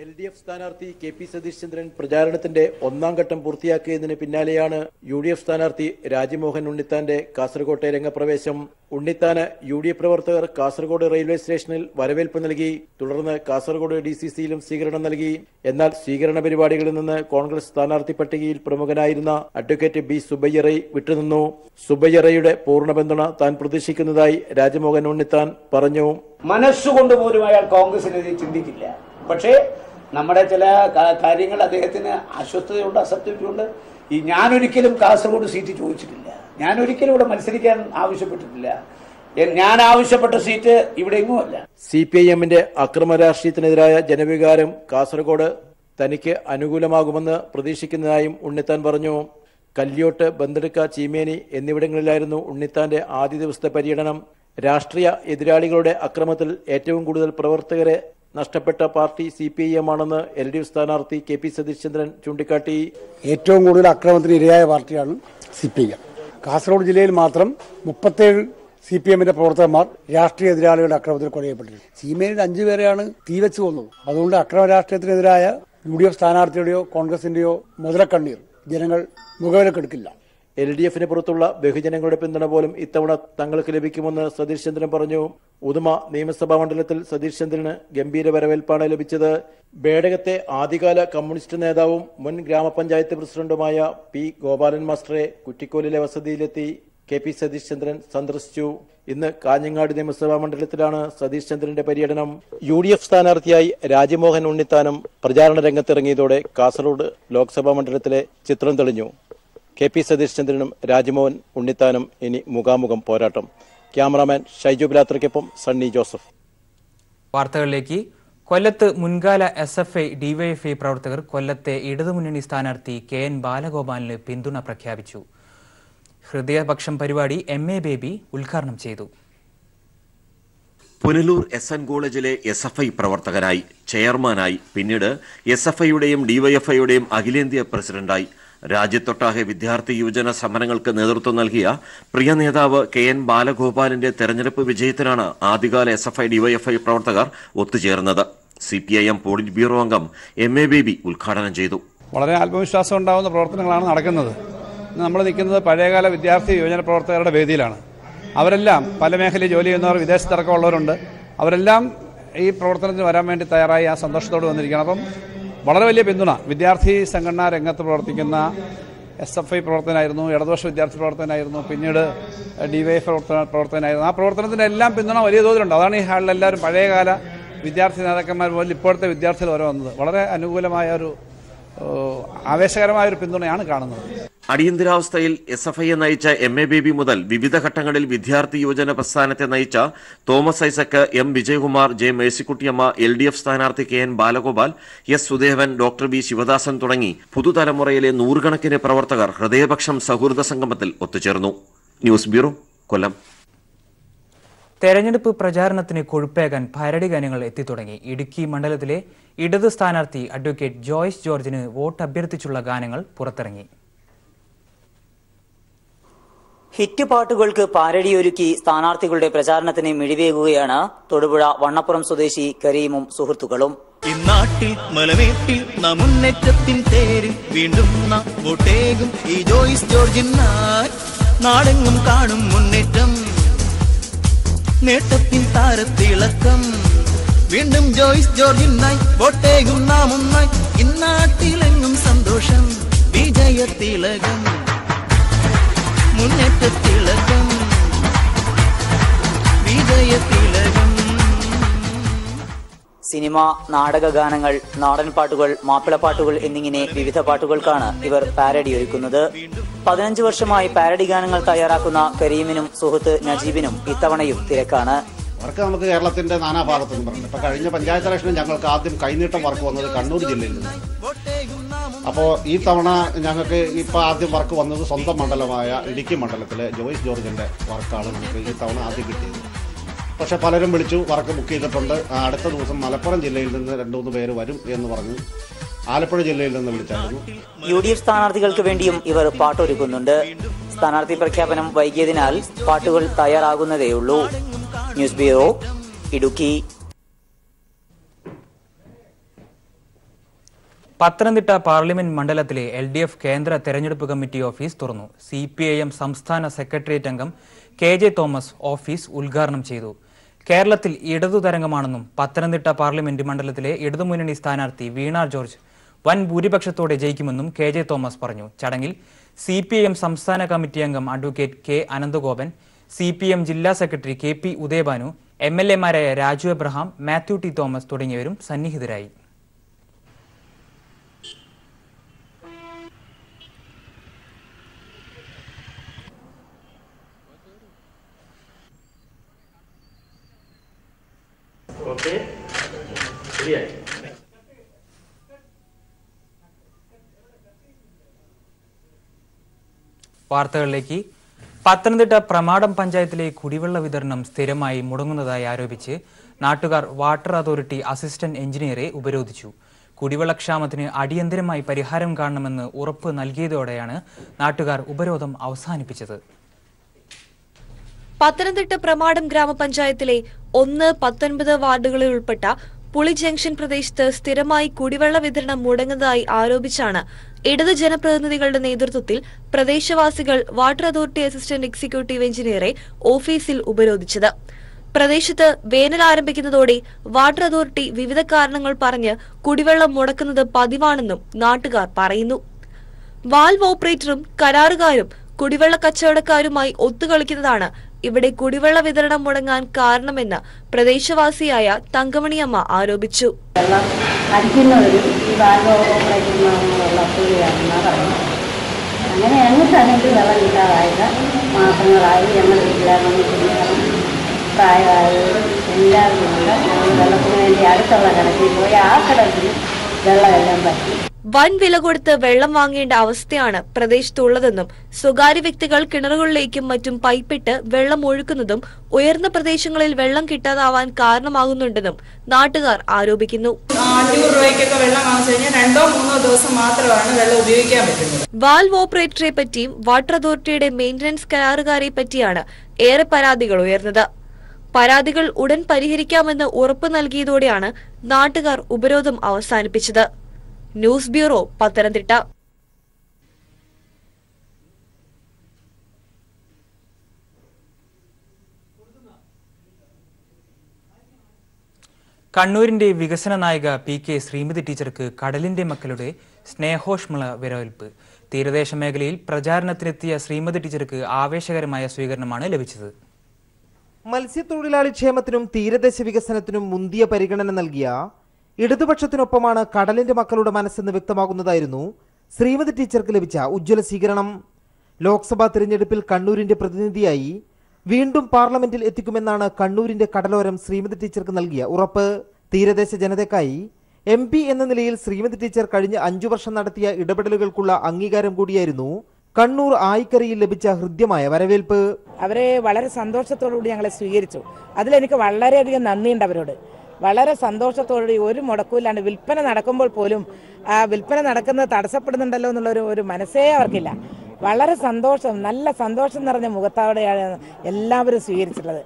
LDF സ്ഥാനാർത്ഥി KP സതീഷ് ചന്ദ്രൻ പ്രചാരണത്തിന്റെ ഒന്നാം ഘട്ടം പൂർത്തിയാക്കിയതിന് പിന്നാലെയാണ് UDF സ്ഥാനാർത്ഥി രാജ്മോഹൻ ഉണ്ണിത്താന്റെ കാസർകോട്ടെ രംഗപ്രവേശം. ഉണ്ണിത്താന് UDF പ്രവർത്തകർ കാസർഗോഡ് റെയിൽവേ സ്റ്റേഷനിൽ വരവേൽപ്പ് നൽകി. തുടർന്ന് കാസർഗോഡ് DCCയിലും സ്വീകരണം നൽകി. എന്നാൽ സ്വീകരണ പരിപാടികളിൽ നിന്ന് കോൺഗ്രസ് സ്ഥാനാർത്ഥി പട്ടികയിൽ പ്രമുഖനായിരുന്ന അഡ്വക്കേറ്റ് B. സുബ്ബയ്യ റായ് വിട്ടുനിന്നു. സുബ്ബയ്യ റായിയുടെ പൂർണ്ണ പിന്തുണ താൻ പ്രതീക്ഷിക്കുന്നതായി രാജ്മോഹൻ ഉണ്ണിത്താൻ പറഞ്ഞു. മനസ്സുകൊണ്ട് പോലും അയാൾ കോൺഗ്രസിനെതിരെ ചിന്തിക്കില്ല. പക്ഷേ നമ്മുടെ ചില കാര്യങ്ങൾ അദ്ദേഹത്തിന് അസ്വസ്ഥതയുണ്ട്, അസംതൃപ്തിയുണ്ട്. ഞാനൊരിക്കലും കാസർഗോഡ് സീറ്റ് ചോദിച്ചിട്ടില്ല. ഞാനൊരിക്കലും ഇവിടെ മത്സരിക്കാൻ ആവശ്യപ്പെട്ടിട്ടില്ല. ഞാൻ ആവശ്യപ്പെട്ട സീറ്റ് ഇവിടെ എങ്ങുമല്ല. CPIMന്റെ അക്രമ രാഷ്ട്രീയത്തിനെതിരായ ജനവികാരം കാസർഗോഡ് തനിക്ക് അനുകൂലമാകുമെന്ന് പ്രതീക്ഷിക്കുന്നതായും ഉണ്ണിത്താൻ പറഞ്ഞു. കല്യോട്ട്, ബന്തെടുക്ക, ചീമേനി എന്നിവിടങ്ങളിലായിരുന്നു ഉണ്ണിത്താന്റെ ആദ്യ ദിവസത്തെ പര്യടനം. രാഷ്ട്രീയ എതിരാളികളുടെ അക്രമത്തിൽ ഏറ്റവും കൂടുതൽ പ്രവർത്തകരെ നഷ്ടപ്പെട്ട പാർട്ടി CPIM ആണെന്ന് LDF സ്ഥാനാർത്ഥി KP സതീഷ് ചന്ദ്രൻ ചൂണ്ടിക്കാട്ടി. ഏറ്റവും കൂടുതൽ അക്രമത്തിന് ഇരയായ പാർട്ടിയാണ് CPIM. കാസർഗോഡ് ജില്ലയിൽ മാത്രം 37 CPIMന്റെ പ്രവർത്തകന്മാർ രാഷ്ട്രീയ എതിരാളികളുടെ അക്രമത്തിൽ കൊല്ലപ്പെട്ടിട്ടുണ്ട്. ചീമേനിയിൽ 5 പേരെയാണ് തീവെച്ച് കൊന്നത്. അതുകൊണ്ട് അക്രമ രാഷ്ട്രീയത്തിനെതിരായ UDF സ്ഥാനാർത്ഥിയുടെയോ കോൺഗ്രസിന്റെയോ മുതലക്കണ്ണീർ ജനങ്ങൾ മുഖവിലക്കെടുക്കില്ല. LDFന് പുറത്തുള്ള ബഹുജനങ്ങളുടെ പിന്തുണ പോലും ഇത്തവണ തങ്ങൾക്ക് ലഭിക്കുമെന്ന് സതീഷ് ചന്ദ്രൻ പറഞ്ഞു. ഉദുമ നിയമസഭാ മണ്ഡലത്തിൽ സതീഷ് ചന്ദ്രന് ഗംഭീര വരവേൽപ്പാണ് ലഭിച്ചത്. ബേഡകത്തെ ആദ്യകാല കമ്മ്യൂണിസ്റ്റ് നേതാവും മുൻ ഗ്രാമപഞ്ചായത്ത് പ്രസിഡന്റുമായ P. ഗോപാലൻ മാസ്റ്ററെ കുറ്റിക്കോലിലെ വസതിയിലെത്തി KP സതീഷ് ചന്ദ്രൻ സന്ദർശിച്ചു. ഇന്ന് കാഞ്ഞങ്ങാട് നിയമസഭാ മണ്ഡലത്തിലാണ് സതീഷ് ചന്ദ്രന്റെ പര്യടനം. UDF സ്ഥാനാർത്ഥിയായി രാജ്മോഹൻ ഉണ്ണിത്താനും പ്രചാരണ രംഗത്തിറങ്ങിയതോടെ കാസർഗോഡ് ലോക്സഭാ മണ്ഡലത്തിലെ ചിത്രം തെളിഞ്ഞു. KP സതീഷ് ചന്ദ്രനും രാജ്മോഹൻ ഉണ്ണിത്താനും ഇനി മുഖാമുഖം പോരാട്ടം. ക്യാമറാമാൻ ഷൈജു ബിലാത്രയ്ക്കൊപ്പം സണ്ണി ജോസഫ്. വാർത്തകളിലേക്ക്. കൊല്ലത്ത് മുൻകാല SFI DYFI പ്രവർത്തകർ കൊല്ലത്തെ ഇടതുമുന്നണി സ്ഥാനാർത്ഥി KN ബാലഗോപാലിന് പിന്തുണ പ്രഖ്യാപിച്ചു. ഹൃദയപക്ഷം പരിപാടി MA ബേബി ഉദ്ഘാടനം ചെയ്തു. പുനലൂർ SN കോളേജിലെ SFI പ്രവർത്തകനായി, ചെയർമാനായി, പിന്നീട് SFIയുടെയും DYFIയുടെയും അഖിലേന്ത്യാ പ്രസിഡന്റായി, രാജ്യത്തൊട്ടാകെ വിദ്യാർത്ഥി യുവജന സമരങ്ങൾക്ക് നേതൃത്വം നൽകിയ പ്രിയ നേതാവ് KN ബാലഗോപാലിന്റെ തെരഞ്ഞെടുപ്പ് വിജയത്തിനാണ് ആദ്യകാല SFI DYFI പ്രവർത്തകർ ഒത്തുചേർന്നത്. CPIM പോളിറ്റ് ബ്യൂറോ അംഗം MA ബേബി ഉദ്ഘാടനം ചെയ്തു. വളരെ ആത്മവിശ്വാസം ഉണ്ടാകുന്ന പ്രവർത്തനങ്ങളാണ് നടക്കുന്നത്. നമ്മൾ നിൽക്കുന്നത് പഴയകാല വിദ്യാർത്ഥി യുവജന പ്രവർത്തകരുടെ വേദിയിലാണ്. അവരെല്ലാം പല മേഖലയിൽ ജോലി ചെയ്യുന്നവർ, വിദേശത്തിറക്കമുള്ളവരുണ്ട്. അവരെല്ലാം ഈ പ്രവർത്തനത്തിന് വരാൻ വേണ്ടി തയ്യാറായി ആ സന്തോഷത്തോട് വന്നിരിക്കുകയാണ്. അപ്പം വളരെ വലിയ പിന്തുണ. വിദ്യാർത്ഥി സംഘടനാ രംഗത്ത് പ്രവർത്തിക്കുന്ന SFI പ്രവർത്തകനായിരുന്നു, ഇടതുപക്ഷ വിദ്യാർത്ഥി പ്രവർത്തകനായിരുന്നു, പിന്നീട് DYFI പ്രവർത്തകനായിരുന്നു. ആ പ്രവർത്തനത്തിൻ്റെ എല്ലാം പിന്തുണ വലിയ തോതിലുണ്ട്. അതാണ് ഈ ഹാളിൽ എല്ലാവരും പഴയകാല വിദ്യാർത്ഥി നേതാക്കന്മാർ മുതൽ ഇപ്പോഴത്തെ വിദ്യാർത്ഥികൾ വരെ വന്നത്. വളരെ അനുകൂലമായ ഒരു ആവേശകരമായ ഒരു പിന്തുണയാണ് കാണുന്നത്. അടിയന്തരാവസ്ഥയിൽ SFIയെ നയിച്ച MA ബേബി മുതൽ വിവിധ ഘട്ടങ്ങളിൽ വിദ്യാർത്ഥി യുവജന പ്രസ്ഥാനത്തെ നയിച്ച Thomas Isaac, M. Vijayakumar, J. Mercykuttyamma, LDF സ്ഥാനാർത്ഥി KN Balagopal, S. Sudevan, doctor B. Sivadasan തുടങ്ങി പുതുതലമുറയിലെ നൂറുകണക്കിന് പ്രവർത്തകർ ഹൃദയപക്ഷം സൗഹൃദ സംഗമത്തിൽ ഒത്തുചേർന്നു. ന്യൂസ് ബ്യൂറോ, കൊല്ലം. തെരഞ്ഞെടുപ്പ് പ്രചാരണത്തിന് കൊഴുപ്പേകാൻ പരടി ഗാനങ്ങൾ എത്തിത്തുടങ്ങി. ഇടുക്കി മണ്ഡലത്തിലെ ഇടത് സ്ഥാനാർത്ഥി അഡ്വക്കേറ്റ് ജോയ്സ് ജോർജിന് വോട്ട് അഭ്യർത്ഥിച്ചുള്ള ഗാനങ്ങൾ പുറത്തിറങ്ങി. ഹിറ്റ് പാട്ടുകൾക്ക് പാരടിയൊരുക്കി സ്ഥാനാർത്ഥികളുടെ പ്രചാരണത്തിന് മിഴിവേകുകയാണ് തൊടുപുഴ വണ്ണപ്പുറം സ്വദേശി കരീമും സുഹൃത്തുക്കളും. ഇന്നാട്ടിൽ മലമേട്ടിൽ മുന്നേറ്റത്തിൻ തേരിൽ വീണ്ടും വോട്ടേകും ഈ ജോയ്സ് ജോർജിനായി. നാടെങ്ങും കാണും മുന്നേറ്റം, നേട്ടത്തിൻ താരത്തിളക്കം. വീണ്ടും ജോയ്സ് ജോർജിനായി വോട്ടേകും നാം ഒന്നായി. ഇന്നാട്ടിലെങ്ങും സന്തോഷം, വിജയത്തിലകം, മുന്നേറ്റത്തിലകം, വിജയത്തിലകം. സിനിമ, നാടക ഗാനങ്ങൾ, നാടൻ പാട്ടുകൾ, മാപ്പിളപ്പാട്ടുകൾ എന്നിങ്ങനെ വിവിധ പാട്ടുകൾക്കാണ് ഇവർ പാരഡി ഒരുക്കുന്നത്. 15 വർഷമായി പാരഡി ഗാനങ്ങൾ തയ്യാറാക്കുന്ന കരീമിനും സുഹൃത്ത് നജീബിനും ഇത്തവണയും തിരക്കാണ്. വർക്ക് നമുക്ക് കേരളത്തിന്റെ നാനാഭാഗത്തുനിന്ന് പറഞ്ഞു. ഇപ്പൊ കഴിഞ്ഞ പഞ്ചായത്ത് ഇലക്ഷനിൽ ഞങ്ങൾക്ക് ആദ്യം കൈനീട്ടം വർക്ക് വന്നത് കണ്ണൂർ ജില്ലയിൽ നിന്ന്. അപ്പോൾ ഈ തവണ ഞങ്ങൾക്ക് ഇപ്പൊ ആദ്യം വർക്ക് വന്നത് സ്വന്തം മണ്ഡലമായ ഇടുക്കി മണ്ഡലത്തിലെ ജോയ്സ് ജോർജിന്റെ വർക്കാണ് നമുക്ക് ഈ തവണ ആദ്യം കിട്ടിയത്. പക്ഷെ പലരും വിളിച്ചു, വർക്ക് ബുക്ക് ചെയ്തിട്ടുണ്ട്. അടുത്ത ദിവസം മലപ്പുറം ജില്ലയിൽ നിന്ന് 2-3 പേര് വരും എന്ന് പറഞ്ഞു. ആലപ്പുഴ ജില്ലയിൽ നിന്ന് വിളിച്ചായിരുന്നു. UDF സ്ഥാനാർത്ഥികൾക്ക് വേണ്ടിയും ഇവർ പാട്ടൊരുക്കുന്നുണ്ട്. സ്ഥാനാർത്ഥി പ്രഖ്യാപനം വൈകിയതിനാൽ പാട്ടുകൾ തയ്യാറാകുന്നതേയുള്ളൂ. News bureau, Idukki. Pathanamthitta parliament മണ്ഡലത്തിലെ LDF കേന്ദ്ര തെരഞ്ഞെടുപ്പ് കമ്മിറ്റി ഓഫീസ് തുറന്നു. CPIM സംസ്ഥാന സെക്രട്ടേറിയറ്റ് അംഗം KJ തോമസ് ഓഫീസ് ഉദ്ഘാടനം ചെയ്തു. കേരളത്തിൽ ഇടതു തരംഗമാണെന്നും പത്തനംതിട്ട പാർലമെന്റ് മണ്ഡലത്തിലെ ഇടതുമുന്നണി സ്ഥാനാർത്ഥി വീണ ജോർജ് വൻ ഭൂരിപക്ഷത്തോടെ ജയിക്കുമെന്നും KJ തോമസ് പറഞ്ഞു. ചടങ്ങിൽ CPIM സംസ്ഥാന കമ്മിറ്റി അംഗം അഡ്വക്കേറ്റ് K അനന്തഗോപൻ, CPM ജില്ലാ സെക്രട്ടറി KP ഉദയഭാനു, MLA-മാരായ രാജു എബ്രഹാം, മാത്യു T തോമസ് തുടങ്ങിയവരും സന്നിഹിതരായി. വാർത്തകളിലേക്ക്. പത്തനംതിട്ട പ്രമാടം പഞ്ചായത്തിലെ കുടിവെള്ള വിതരണം സ്ഥിരമായി മുടങ്ങുന്നതായി ആരോപിച്ച് നാട്ടുകാർ വാട്ടർ അതോറിറ്റി അസിസ്റ്റന്റ് എഞ്ചിനീയറെ ഉപരോധിച്ചു. കുടിവെള്ളക്ഷാമത്തിന് അടിയന്തരമായി പരിഹാരം കാണണമെന്ന് ഉറപ്പ് നൽകിയതോടെയാണ് നാട്ടുകാർ ഉപരോധം അവസാനിപ്പിച്ചത്. പത്തനംതിട്ട പ്രമാടം ഗ്രാമപഞ്ചായത്തിലെ 1-19 വാർഡുകളിൽ ഉൾപ്പെട്ട പുളി ജംഗ്ഷൻ പ്രദേശത്ത് സ്ഥിരമായി കുടിവെള്ള വിതരണം മുടങ്ങുന്നതായി ആരോപിച്ചാണ് ഇടത് ജനപ്രതിനിധികളുടെ നേതൃത്വത്തിൽ പ്രദേശവാസികൾ വാട്ടർ അതോറിറ്റി അസിസ്റ്റന്റ് എക്സിക്യൂട്ടീവ് എഞ്ചിനീയറെ ഓഫീസിൽ ഉപരോധിച്ചത്. പ്രദേശത്ത് വേനൽ ആരംഭിക്കുന്നതോടെ വാട്ടർ അതോറിറ്റി വിവിധ കാരണങ്ങൾ പറഞ്ഞ് കുടിവെള്ളം മുടക്കുന്നത് പതിവാണെന്നും നാട്ടുകാർ പറയുന്നു. വാൽവ് ഓപ്പറേറ്ററും കരാറുകാരും കുടിവെള്ള കച്ചവടക്കാരുമായി ഒത്തുകളിക്കുന്നതാണ് ഇവിടെ കുടിവെള്ള വിതരണം മുടങ്ങാൻ കാരണമെന്ന് പ്രദേശവാസിയായ തങ്കമണിയമ്മ ആരോപിച്ചു. അങ്ങനെ ഞങ്ങൾക്ക് വെള്ളം കിട്ടാതായത് മാസങ്ങളായി. ഞങ്ങൾ പ്രായമായവരും എല്ലാവരും കൂടെ ഞങ്ങൾ വെള്ളത്തിന് വേണ്ടി അടുത്തുള്ള കിണറ്റിൽ പോയി ആ കിണറ്റിൽ വെള്ളമെല്ലാം പറ്റി. വൻ വില കൊടുത്ത് വെള്ളം വാങ്ങേണ്ട അവസ്ഥയാണ് പ്രദേശത്തുള്ളതെന്നും സ്വകാര്യ വ്യക്തികൾ കിണറുകളിലേക്കും മറ്റും പൈപ്പിട്ട് വെള്ളം ഒഴുക്കുന്നതും ഉയർന്ന പ്രദേശങ്ങളിൽ വെള്ളം കിട്ടാതാവാൻ കാരണമാകുന്നുണ്ടെന്നും നാട്ടുകാർ ആരോപിക്കുന്നു. 500 രൂപയ്ക്കൊക്കെ വെള്ളം വാങ്ങിച്ചു കഴിഞ്ഞാൽ 2-3 ദിവസം മാത്രമാണ് വെള്ളം ഉപയോഗിക്കാൻ പറ്റുന്നത്. വാൽവ് ഓപ്പറേറ്ററെ പറ്റിയും വാട്ടർ അതോറിറ്റിയുടെ മെയിന്റനൻസ് കരാറുകാരെ പറ്റിയാണ് ഏറെ പരാതികൾ ഉയർന്നത്. പരാതികൾ ഉടൻ പരിഹരിക്കാമെന്ന് ഉറപ്പ് നൽകിയതോടെയാണ് നാട്ടുകാർ ഉപരോധം അവസാനിപ്പിച്ചത്. News bureau, Pathanamthitta. കണ്ണൂരിന്റെ വികസന നായിക PK ശ്രീമതി ടീച്ചർക്ക് കടലിന്റെ മക്കളുടെ സ്നേഹോഷ്മള വരവേൽപ്പ്. തീരദേശ മേഖലയിൽ പ്രചാരണത്തിനെത്തിയ ശ്രീമതി ടീച്ചർക്ക് ആവേശകരമായ സ്വീകരണമാണ് ലഭിച്ചത്. മത്സ്യത്തൊഴിലാളി ക്ഷേമത്തിനും തീരദേശ വികസനത്തിനും മുന്തിയ പരിഗണന നൽകിയ ഇടതുപക്ഷത്തിനൊപ്പമാണ് കടലിന്റെ മക്കളുടെ മനസ്സെന്ന് വ്യക്തമാകുന്നതായിരുന്നു ശ്രീമതി ടീച്ചർക്ക് ലഭിച്ച ഉജ്ജ്വല സ്വീകരണം. ലോക്സഭാ തിരഞ്ഞെടുപ്പിൽ കണ്ണൂരിന്റെ പ്രതിനിധിയായി വീണ്ടും പാർലമെന്റിൽ എത്തിക്കുമെന്നാണ് കണ്ണൂരിന്റെ കടലോരം ശ്രീമതി ടീച്ചർക്ക് നൽകിയ ഉറപ്പ്. തീരദേശ ജനതയ്ക്കായി MP എന്ന നിലയിൽ ശ്രീമതി ടീച്ചർ കഴിഞ്ഞ 5 വർഷം നടത്തിയ ഇടപെടലുകൾക്കുള്ള അംഗീകാരം കൂടിയായിരുന്നു കണ്ണൂർ ആയിക്കരയിൽ ലഭിച്ച ഹൃദ്യമായ വരവേൽപ്പ്. അവരെ വളരെ സന്തോഷത്തോടുകൂടി ഞങ്ങളെ സ്വീകരിച്ചു. അതിലെനിക്ക് വളരെയധികം നന്ദിയുണ്ട് അവരോട്. വളരെ സന്തോഷത്തോടെ ഒരു മുടക്കൂലാണ്. വിൽപ്പന നടക്കുമ്പോൾ പോലും ആ വിൽപ്പന നടക്കുന്നത് തടസ്സപ്പെടുന്നുണ്ടല്ലോ എന്നുള്ളൊരു മനസ്സേ അവർക്കില്ല. വളരെ സന്തോഷം, നല്ല സന്തോഷം നിറഞ്ഞ മുഖത്തോടെയാണ് എല്ലാവരും സ്വീകരിച്ചിട്ടുള്ളത്.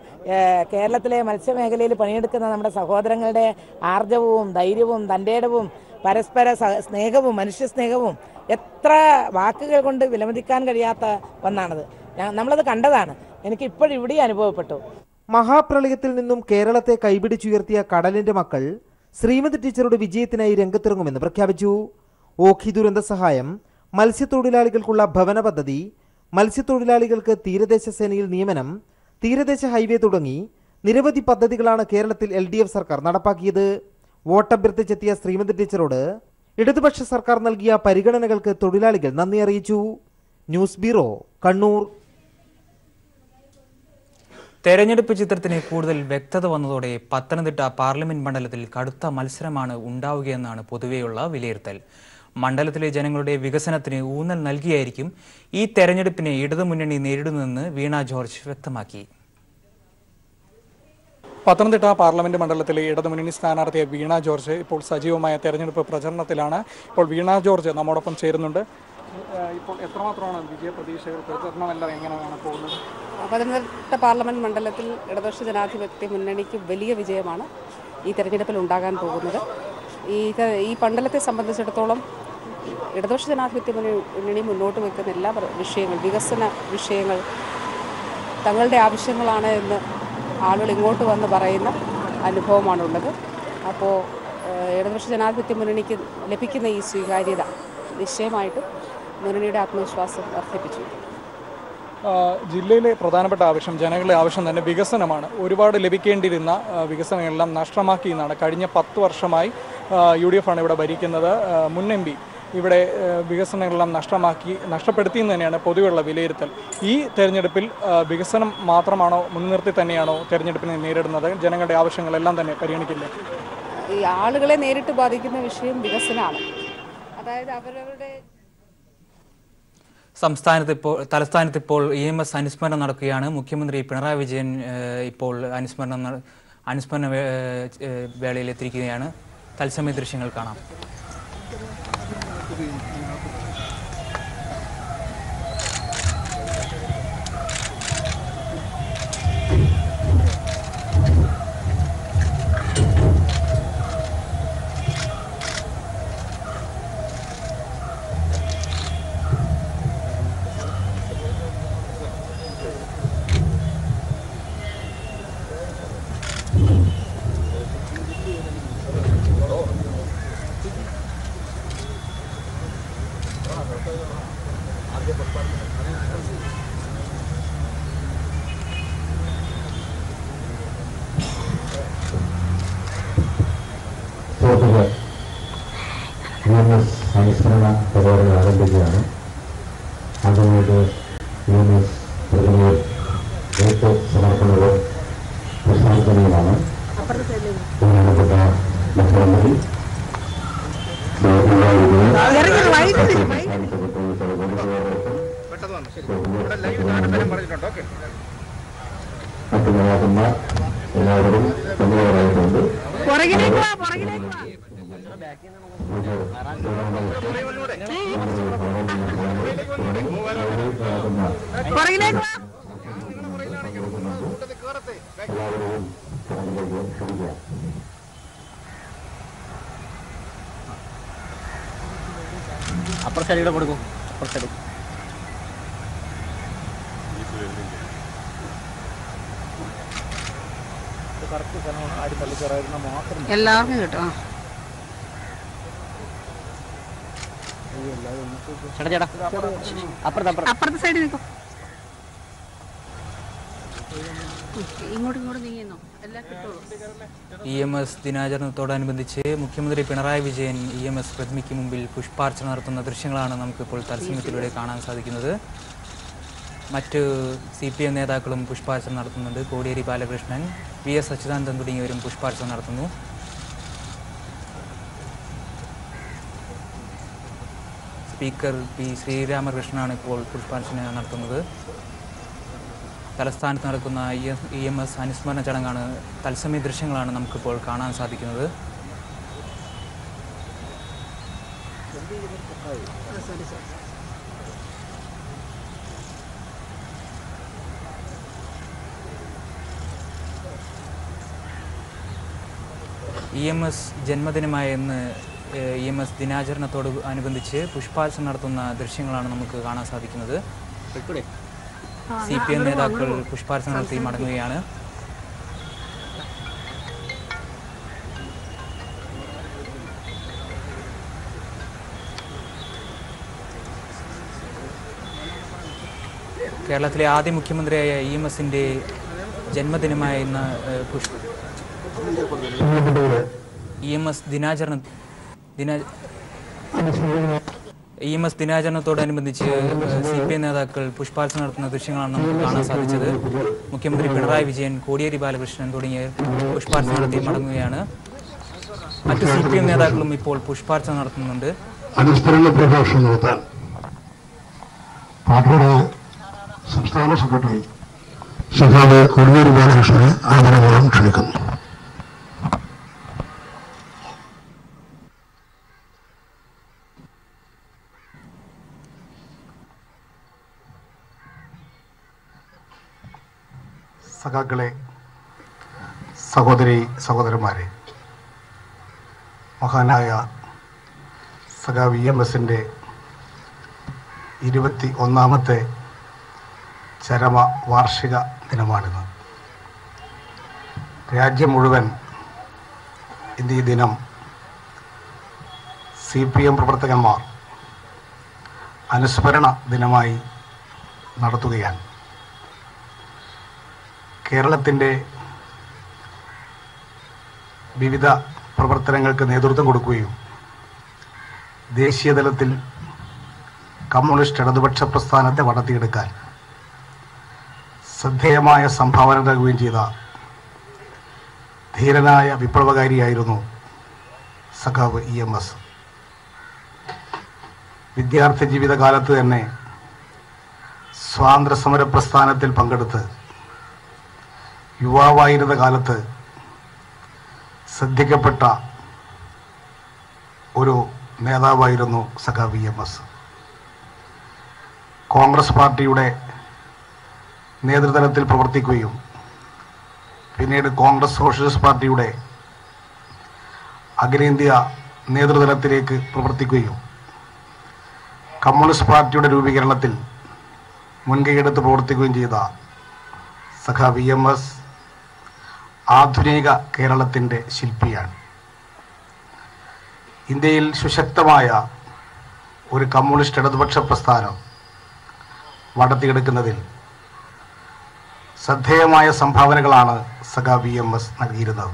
കേരളത്തിലെ മത്സ്യമേഖലയിൽ പണിയെടുക്കുന്ന നമ്മുടെ സഹോദരങ്ങളുടെ ആർജവവും ധൈര്യവും തൻ്റെടവും പരസ്പര സ്നേഹവും മനുഷ്യ സ്നേഹവും എത്ര വാക്കുകൾ കൊണ്ട് വിലമതിക്കാൻ കഴിയാത്ത ഒന്നാണത്. നമ്മളത് കണ്ടതാണ്. എനിക്ക് ഇപ്പോഴിവിടെ അനുഭവപ്പെട്ടു. മഹാപ്രളയത്തിൽ നിന്നും കേരളത്തെ കൈപിടിച്ചുയർത്തിയ കടലിന്റെ മക്കൾ ശ്രീമതി ടീച്ചറുടെ വിജയത്തിനായി രംഗത്തിറങ്ങുമെന്ന് പ്രഖ്യാപിച്ചു. ഓഖി ദുരന്ത സഹായം, മത്സ്യത്തൊഴിലാളികൾക്കുള്ള ഭവന പദ്ധതി, മത്സ്യത്തൊഴിലാളികൾക്ക് തീരദേശ സേനയിൽ നിയമനം, തീരദേശ ഹൈവേ തുടങ്ങി നിരവധി പദ്ധതികളാണ് കേരളത്തിൽ LDF സർക്കാർ നടപ്പാക്കിയത്. വോട്ടഭ്യർത്ഥിച്ചെത്തിയ ശ്രീമതി ടീച്ചറോട് ഇടതുപക്ഷ സർക്കാർ നൽകിയ പരിഗണനകൾക്ക് തൊഴിലാളികൾ നന്ദി അറിയിച്ചു. News bureau, Kannur. തെരഞ്ഞെടുപ്പ് ചിത്രത്തിന് കൂടുതൽ വ്യക്തത വന്നതോടെ പത്തനംതിട്ട പാർലമെന്റ് മണ്ഡലത്തിൽ കടുത്ത മത്സരമാണ് ഉണ്ടാവുകയെന്നാണ് പൊതുവെയുള്ള വിലയിരുത്തൽ. മണ്ഡലത്തിലെ ജനങ്ങളുടെ വികസനത്തിന് ഊന്നൽ നൽകിയായിരിക്കും ഈ തെരഞ്ഞെടുപ്പിനെ ഇടതുമുന്നണി നേരിടുന്നതെന്ന് വീണ ജോർജ് വ്യക്തമാക്കി. പത്തനംതിട്ട പാർലമെന്റ് മണ്ഡലത്തിലെ ഇടതുമുന്നണി സ്ഥാനാർത്ഥിയായ വീണ ജോർജ് ഇപ്പോൾ സജീവമായ തെരഞ്ഞെടുപ്പ് പ്രചരണത്തിലാണ്. ഇപ്പോൾ വീണ ജോർജ് നമ്മോടൊപ്പം ചേരുന്നുണ്ട്. ഇപ്പോൾ എത്രമാത്രമാണ് വിജയ പ്രതീക്ഷകൾ? പ്രചരണമെല്ലാം എങ്ങനെയാണ് പോകുന്നത്? പത്തനംതിട്ട പാർലമെന്റ് മണ്ഡലത്തിൽ ഇടതുപക്ഷ ജനാധിപത്യ മുന്നണിക്ക് വലിയ വിജയമാണ് ഈ തെരഞ്ഞെടുപ്പിൽ ഉണ്ടാകാൻ പോകുന്നത്. ഈ മണ്ഡലത്തെ സംബന്ധിച്ചിടത്തോളം ഇടതുപക്ഷ ജനാധിപത്യ മുന്നണി മുന്നോട്ട് വയ്ക്കുന്ന എല്ലാ വിഷയങ്ങൾ, വികസന വിഷയങ്ങൾ തങ്ങളുടെ ആവശ്യങ്ങളാണ് എന്ന് ആളുകൾ ഇങ്ങോട്ട് വന്ന് പറയുന്ന അനുഭവമാണുള്ളത്. അപ്പോൾ ഇടതുപക്ഷ ജനാധിപത്യ മുന്നണിക്ക് ലഭിക്കുന്ന ഈ സ്വീകാര്യത നിശ്ചയമായിട്ടും മുന്നണിയുടെ ആത്മവിശ്വാസം വർദ്ധിപ്പിച്ചു. ജില്ലയിലെ പ്രധാനപ്പെട്ട ആവശ്യം, ജനങ്ങളുടെ ആവശ്യം തന്നെ വികസനമാണ്. ഒരുപാട് ലഭിക്കേണ്ടിയിരുന്ന വികസനങ്ങളെല്ലാം നഷ്ടമാക്കി എന്നാണ്. കഴിഞ്ഞ 10 വർഷമായി UDF ആണ് ഇവിടെ ഭരിക്കുന്നത്. മുൻ MP ഇവിടെ വികസനങ്ങളെല്ലാം നഷ്ടപ്പെടുത്തിയെന്ന് തന്നെയാണ് പൊതുവെയുള്ള വിലയിരുത്തൽ. ഈ തെരഞ്ഞെടുപ്പിൽ വികസനം മാത്രമാണോ മുൻനിർത്തി തന്നെയാണോ തെരഞ്ഞെടുപ്പിനെ നേരിടുന്നത്? ജനങ്ങളുടെ ആവശ്യങ്ങളെല്ലാം തന്നെ പരിഗണിക്കില്ലേ? ഈ ആളുകളെ നേരിട്ട് ബാധിക്കുന്ന വിഷയം വികസനമാണ്. അതായത് അവരവരുടെ തലസ്ഥാനത്ത് ഇപ്പോൾ EMS അനുസ്മരണം നടക്കുകയാണ്. മുഖ്യമന്ത്രി പിണറായി വിജയൻ ഇപ്പോൾ അനുസ്മരണ വേളയിൽ എത്തിയിരിക്കുകയാണ്. തത്സമയ ദൃശ്യങ്ങൾ കാണാം. അനുസ്മരണ പരിപാടികൾ ആരംഭിക്കുകയാണ്. അതിനോട് EMS പ്രതിനിധികൾ ഏറ്റവും സമർപ്പണവും പുഷ്പാഞ്ജലിയുമാണ്. ബഹുമാനപ്പെട്ട മുഖ്യമന്ത്രി മറ്റു നേതാക്കന്മാർ എല്ലാവരും ധന്യവാദമായിട്ടുണ്ട്. അപ്പുറ സൈഡിലൂടെ കൊടുക്കും. അപ്പുറ സൈഡ് എല്ലാവർക്കും കിട്ടും. അപ്പുറത്തെ സൈഡിൽ നിൽക്കും. ഇങ്ങോട്ട് നീങ്ങുന്നു. എല്ലാം കിട്ടുള്ളൂ. EMS ദിനാചരണത്തോടനുബന്ധിച്ച് മുഖ്യമന്ത്രി പിണറായി വിജയൻ EMS പ്രതിമയ്ക്ക് മുമ്പിൽ പുഷ്പാർച്ചന നടത്തുന്ന ദൃശ്യങ്ങളാണ് നമുക്കിപ്പോൾ തത്സമയത്തിലൂടെ കാണാൻ സാധിക്കുന്നത്. മറ്റ് CPM നേതാക്കളും പുഷ്പാർച്ചന നടത്തുന്നുണ്ട്. കോടിയേരി ബാലകൃഷ്ണൻ, VS അച്യുതാനന്ദൻ തുടങ്ങിയവരും പുഷ്പാർച്ചന നടത്തുന്നു. Speaker P. ശ്രീരാമകൃഷ്ണനാണ് ഇപ്പോൾ പുഷ്പാർച്ചന നടത്തുന്നത്. തലസ്ഥാനത്ത് നടക്കുന്ന EMS അനുസ്മരണ ചടങ്ങാണ്. തത്സമയ ദൃശ്യങ്ങളാണ് നമുക്കിപ്പോൾ കാണാൻ സാധിക്കുന്നത്. EMS ജന്മദിനമായ ഇന്ന് EMS ദിനാചരണത്തോട് അനുബന്ധിച്ച് പുഷ്പാർച്ചന നടത്തുന്ന ദൃശ്യങ്ങളാണ് നമുക്ക് കാണാൻ സാധിക്കുന്നത്. CPM നേതാക്കൾ പുഷ്പാർച്ചന നടത്തി മടങ്ങുകയാണ്. കേരളത്തിലെ ആദ്യ മുഖ്യമന്ത്രിയായ EMSന്റെ ജന്മദിനമായ ഇന്ന് EMS ദിനാചരണത്തോടനുബന്ധിച്ച് CPM നേതാക്കൾ പുഷ്പാർച്ചന നടത്തുന്ന ദൃശ്യങ്ങളാണ് നമുക്ക് കാണാൻ സാധിച്ചത്. മുഖ്യമന്ത്രി പിണറായി വിജയൻ, കോടിയേരി ബാലകൃഷ്ണൻ തുടങ്ങിയ പുഷ്പാർച്ചന നടത്തി മടങ്ങുകയാണ്. മറ്റു CPM നേതാക്കളും ഇപ്പോൾ പുഷ്പാർച്ചന നടത്തുന്നുണ്ട്. അനുസ്മരണ പ്രഭാഷണം നടത്താൻ പാർട്ടിയുടെ സംസ്ഥാന സെക്രട്ടറി സഖാവ് കോടിയേരി ബാലകൃഷ്ണനെ ആദരവോളം ക്ഷണിക്കുന്നു. സഖാക്കളെ, സഹോദരി സഹോദരന്മാരെ, മഹാനായ സഖാവ് EMSന്റെ 21ാമത്തെ ചരമ വാർഷിക ദിനമാണിന്ന്. രാജ്യം മുഴുവൻ ഇന്ന് ഈ ദിനം CPM പ്രവർത്തകന്മാർ അനുസ്മരണ ദിനമായി നടത്തുകയാണ്. കേരളത്തിൻ്റെ വിവിധ പ്രവർത്തനങ്ങൾക്ക് നേതൃത്വം കൊടുക്കുകയും ദേശീയതലത്തിൽ കമ്മ്യൂണിസ്റ്റ് ഇടതുപക്ഷ പ്രസ്ഥാനത്തെ വളർത്തിയെടുക്കാൻ ശ്രദ്ധേയമായ സംഭാവന നൽകുകയും ചെയ്ത ധീരനായ വിപ്ലവകാരിയായിരുന്നു സഖാവ് EMS. വിദ്യാർത്ഥി ജീവിതകാലത്ത് തന്നെ സ്വാതന്ത്ര്യസമര പ്രസ്ഥാനത്തിൽ പങ്കെടുത്ത് യുവാവായിരുന്ന കാലത്ത് ശ്രദ്ധിക്കപ്പെട്ട ഒരു നേതാവായിരുന്നു സഖാവ് EMS. കോൺഗ്രസ് പാർട്ടിയുടെ നേതൃതലത്തിൽ പ്രവർത്തിക്കുകയും പിന്നീട് കോൺഗ്രസ് സോഷ്യലിസ്റ്റ് പാർട്ടിയുടെ അഖിലേന്ത്യാ നേതൃതലത്തിലേക്ക് പ്രവർത്തിക്കുകയും കമ്മ്യൂണിസ്റ്റ് പാർട്ടിയുടെ രൂപീകരണത്തിൽ മുൻകൈയെടുത്ത് പ്രവർത്തിക്കുകയും ചെയ്ത സഖാവ് EMS ആധുനിക കേരളത്തിൻ്റെ ശില്പിയാണ്. ഇന്ത്യയിൽ സുശക്തമായ ഒരു കമ്മ്യൂണിസ്റ്റ് ഇടതുപക്ഷ പ്രസ്ഥാനം വളർത്തിയെടുക്കുന്നതിൽ ശ്രദ്ധേയമായ സംഭാവനകളാണ് സഖാവ് EMS നൽകിയിരുന്നത്.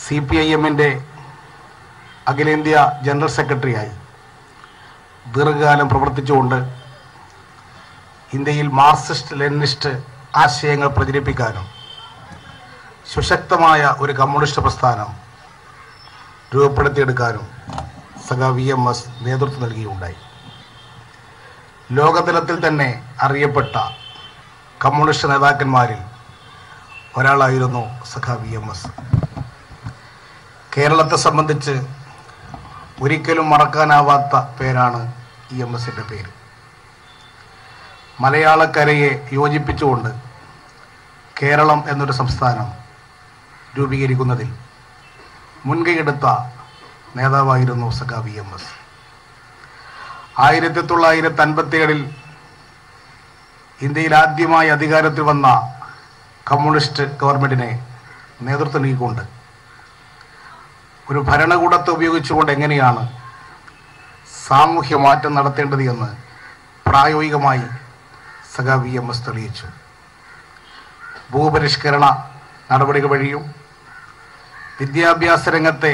CPIMന്റെ അഖിലേന്ത്യാ ജനറൽ സെക്രട്ടറിയായി ദീർഘകാലം പ്രവർത്തിച്ചുകൊണ്ട് ഇന്ത്യയിൽ മാർക്സിസ്റ്റ് ലെനിനിസ്റ്റ് ആശയങ്ങൾ പ്രചരിപ്പിക്കാനും സുശക്തമായ ഒരു കമ്മ്യൂണിസ്റ്റ് പ്രസ്ഥാനം രൂപപ്പെടുത്തിയെടുക്കാനും സഖാവ് EMS നേതൃത്വം നൽകുകയുണ്ടായി. ലോകതലത്തിൽ തന്നെ അറിയപ്പെട്ട കമ്മ്യൂണിസ്റ്റ് നേതാക്കന്മാരിൽ ഒരാളായിരുന്നു സഖാവ് EMS. കേരളത്തെ സംബന്ധിച്ച് ഒരിക്കലും മറക്കാനാവാത്ത പേരാണ് EMSന്റെ പേര്. മലയാളക്കരയെ യോജിപ്പിച്ചുകൊണ്ട് കേരളം എന്നൊരു സംസ്ഥാനം രൂപീകരിക്കുന്നതിൽ മുൻകൈയെടുത്ത നേതാവായിരുന്നു സഖാവ് EMS. 1957 ഇന്ത്യയിൽ ആദ്യമായി അധികാരത്തിൽ വന്ന കമ്മ്യൂണിസ്റ്റ് ഗവൺമെൻറ്റിനെ നേതൃത്വം നൽകിക്കൊണ്ട് ഒരു ഭരണകൂടത്തെ ഉപയോഗിച്ചുകൊണ്ട് എങ്ങനെയാണ് സാമൂഹ്യ മാറ്റം നടത്തേണ്ടത് എന്ന് പ്രായോഗികമായി സഖാവ് EMS തെളിയിച്ചു. ഭൂപരിഷ്കരണ നടപടികൾ വഴിയും വിദ്യാഭ്യാസ രംഗത്തെ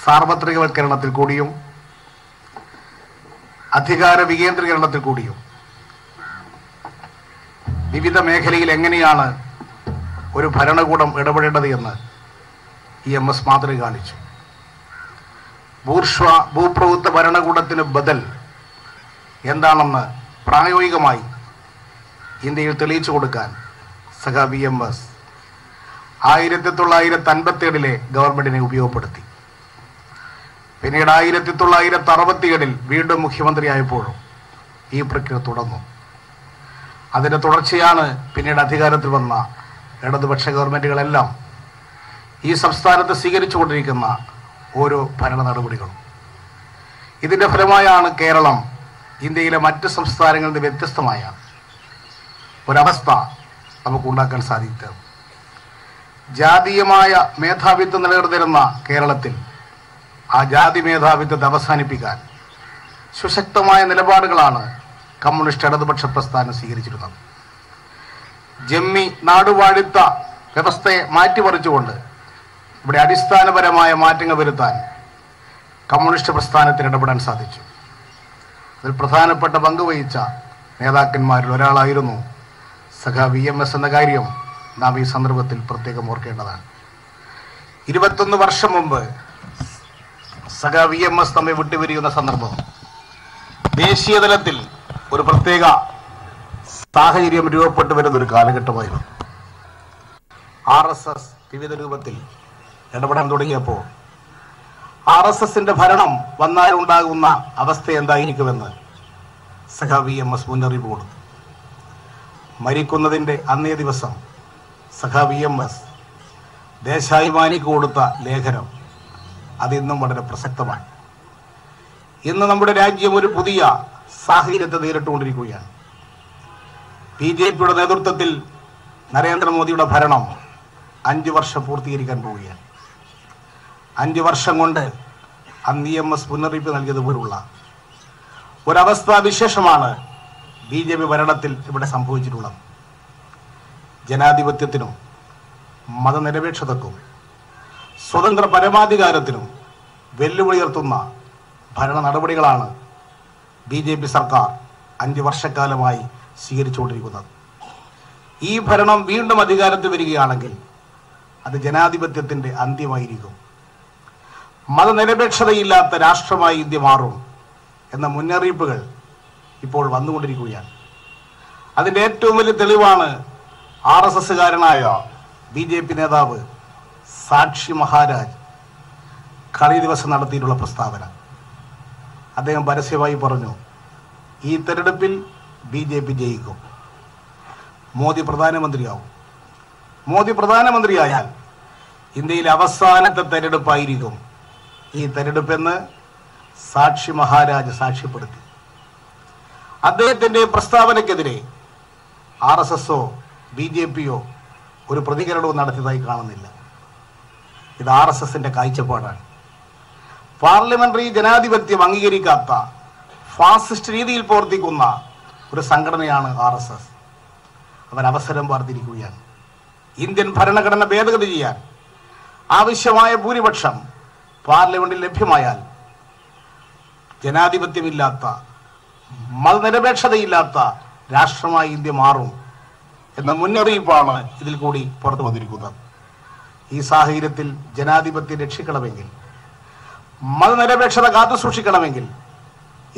സാർവത്രികവൽക്കരണത്തിൽ കൂടിയും അധികാര വികേന്ദ്രീകരണത്തിൽ കൂടിയും വിവിധ മേഖലയിൽ എങ്ങനെയാണ് ഒരു ഭരണകൂടം ഇടപെടേണ്ടത് എന്ന് EMS മാതൃക കാണിച്ചു. ഭൂപ്രഭുത്വ ഭരണകൂടത്തിന് ബദൽ എന്താണെന്ന് പ്രായോഗികമായി ഇന്ത്യയിൽ തെളിയിച്ചു കൊടുക്കാൻ സഖാവ് EMS 1957 ഗവൺമെന്റിനെ ഉപയോഗപ്പെടുത്തി. പിന്നീട് 1967 വീണ്ടും മുഖ്യമന്ത്രിയായപ്പോഴും ഈ പ്രക്രിയ തുടർന്നു. അതിൻ്റെ തുടർച്ചയാണ് പിന്നീട് അധികാരത്തിൽ വന്ന ഇടതുപക്ഷ ഗവൺമെന്റുകളെല്ലാം ഈ സംസ്ഥാനത്ത് സ്വീകരിച്ചുകൊണ്ടിരിക്കുന്ന ഓരോ ഭരണ നടപടികളും. ഇതിൻ്റെ ഫലമായാണ് കേരളം ഇന്ത്യയിലെ മറ്റ് സംസ്ഥാനങ്ങളിൽ നിന്ന് വ്യത്യസ്തമായ ഒരവസ്ഥ നമുക്കുണ്ടാക്കാൻ സാധിച്ചത്. ജാതീയമായ മേധാവിത്വം നിലനിർന്നിരുന്ന കേരളത്തിൽ ആ ജാതി മേധാവിത്വത്തെ അവസാനിപ്പിക്കാൻ സുശക്തമായ നിലപാടുകളാണ് കമ്മ്യൂണിസ്റ്റ് ഇടതുപക്ഷ പ്രസ്ഥാനം സ്വീകരിച്ചിരുന്നത്. ജമ്മി നാടുവാഴിത്ത വ്യവസ്ഥയെ മാറ്റിമറിച്ചുകൊണ്ട് ഇവിടെ അടിസ്ഥാനപരമായ മാറ്റങ്ങൾ വരുത്താൻ കമ്മ്യൂണിസ്റ്റ് പ്രസ്ഥാനത്തിന് ഇടപെടാൻ സാധിച്ചു. അതിൽ പ്രധാനപ്പെട്ട പങ്ക് വഹിച്ച നേതാക്കന്മാരിൽ ഒരാളായിരുന്നു സഖാവ് EMS എന്ന കാര്യം നാം ഈ സന്ദർഭത്തിൽ പ്രത്യേകം ഓർക്കേണ്ടതാണ്. 21 വർഷം മുമ്പ് സഖാവ് EMS നമ്മെ വിട്ടുപിരിയുന്ന സന്ദർഭം ദേശീയ തലത്തിൽ ഒരു പ്രത്യേക സാഹചര്യം രൂപപ്പെട്ടു വരുന്ന ഒരു കാലഘട്ടമായിരുന്നു. RSS വിവിധ രൂപത്തിൽ ഇടപെടാൻ തുടങ്ങിയപ്പോൾ RSSന്റെ ഭരണം വന്നാലുണ്ടാകുന്ന അവസ്ഥ എന്തായിരിക്കുമെന്ന് സഖാവ് EMS മുന്നറിയിപ്പ് കൊടുത്തു. മരിക്കുന്നതിൻ്റെ അന്നേ ദിവസം സഖാവ് EMS ദേശാഭിമാനിക്ക് കൊടുത്ത ലേഖനം അതിന്നും വളരെ പ്രസക്തമാണ്. ഇന്ന് നമ്മുടെ രാജ്യം ഒരു പുതിയ സാഹചര്യത്തെ നേരിട്ടുകൊണ്ടിരിക്കുകയാണ്. BJPയുടെ നേതൃത്വത്തിൽ നരേന്ദ്രമോദിയുടെ ഭരണം 5 വർഷം പൂർത്തീകരിക്കാൻ പോവുകയാണ്. 5 വർഷം കൊണ്ട് അന്ന് EMS മുന്നറിയിപ്പ് നൽകിയതുപോലുള്ള ഒരവസ്ഥാവിശേഷമാണ് BJP ഭരണത്തിൽ ഇവിടെ സംഭവിച്ചിട്ടുള്ളത്. ജനാധിപത്യത്തിനും മതനിരപേക്ഷതക്കും സ്വതന്ത്ര പരമാധികാരത്തിനും വെല്ലുവിളിയുയർത്തുന്ന ഭരണ നടപടികളാണ് BJP സർക്കാർ 5 വർഷക്കാലമായി സ്വീകരിച്ചുകൊണ്ടിരിക്കുന്നത്. ഈ ഭരണം വീണ്ടും അധികാരത്തിൽ വരികയാണെങ്കിൽ അത് ജനാധിപത്യത്തിൻ്റെ അന്ത്യമായിരിക്കും. മതനിരപേക്ഷതയില്ലാത്ത രാഷ്ട്രമായി ഇന്ത്യ മാറും എന്ന മുന്നറിയിപ്പുകൾ ഇപ്പോൾ വന്നുകൊണ്ടിരിക്കുകയാണ്. അതിൻ്റെ ഏറ്റവും വലിയ തെളിവാണ് RSSകാരനായ BJP നേതാവ് സാക്ഷി മഹാരാജ് കഴിഞ്ഞ ദിവസം നടത്തിയിട്ടുള്ള പ്രസ്താവന. അദ്ദേഹം പരസ്യമായി പറഞ്ഞു, ഈ തെരഞ്ഞെടുപ്പിൽ BJP ജയിക്കും, മോദി പ്രധാനമന്ത്രിയാവും. മോദി പ്രധാനമന്ത്രിയായാൽ ഇന്ത്യയിലെ അവസാനത്തെ തെരഞ്ഞെടുപ്പായിരിക്കും ഈ തെരഞ്ഞെടുപ്പെന്ന് സാക്ഷി മഹാരാജ് സാക്ഷ്യപ്പെടുത്തി. അദ്ദേഹത്തിൻ്റെ പ്രസ്താവനയ്ക്കെതിരെ RSSോ BJPയോ ഒരു പ്രതികരണവും നടത്തിയതായി കാണുന്നില്ല. ഇത് RSSന്റെ കാഴ്ചപ്പാടാണ്. പാർലമെന്ററി ജനാധിപത്യം അംഗീകരിക്കാത്ത ഫാസിസ്റ്റ് രീതിയിൽ പ്രവർത്തിക്കുന്ന ഒരു സംഘടനയാണ് RSS. അവർ അവസരം പാർത്തിരിക്കുകയാണ്. ഇന്ത്യൻ ഭരണഘടന ഭേദഗതി ചെയ്യാൻ ആവശ്യമായ ഭൂരിപക്ഷം പാർലമെന്റിൽ ലഭ്യമായാൽ ജനാധിപത്യമില്ലാത്ത മതനിരപേക്ഷതയില്ലാത്ത രാഷ്ട്രമായി ഇന്ത്യ മാറും എന്ന മുന്നറിയിപ്പാണ് ഇതിൽ കൂടി പുറത്തു വന്നിരിക്കുന്നത്. ഈ സാഹചര്യത്തിൽ ജനാധിപത്യം രക്ഷിക്കണമെങ്കിൽ, മതനിരപേക്ഷത കാത്തു സൂക്ഷിക്കണമെങ്കിൽ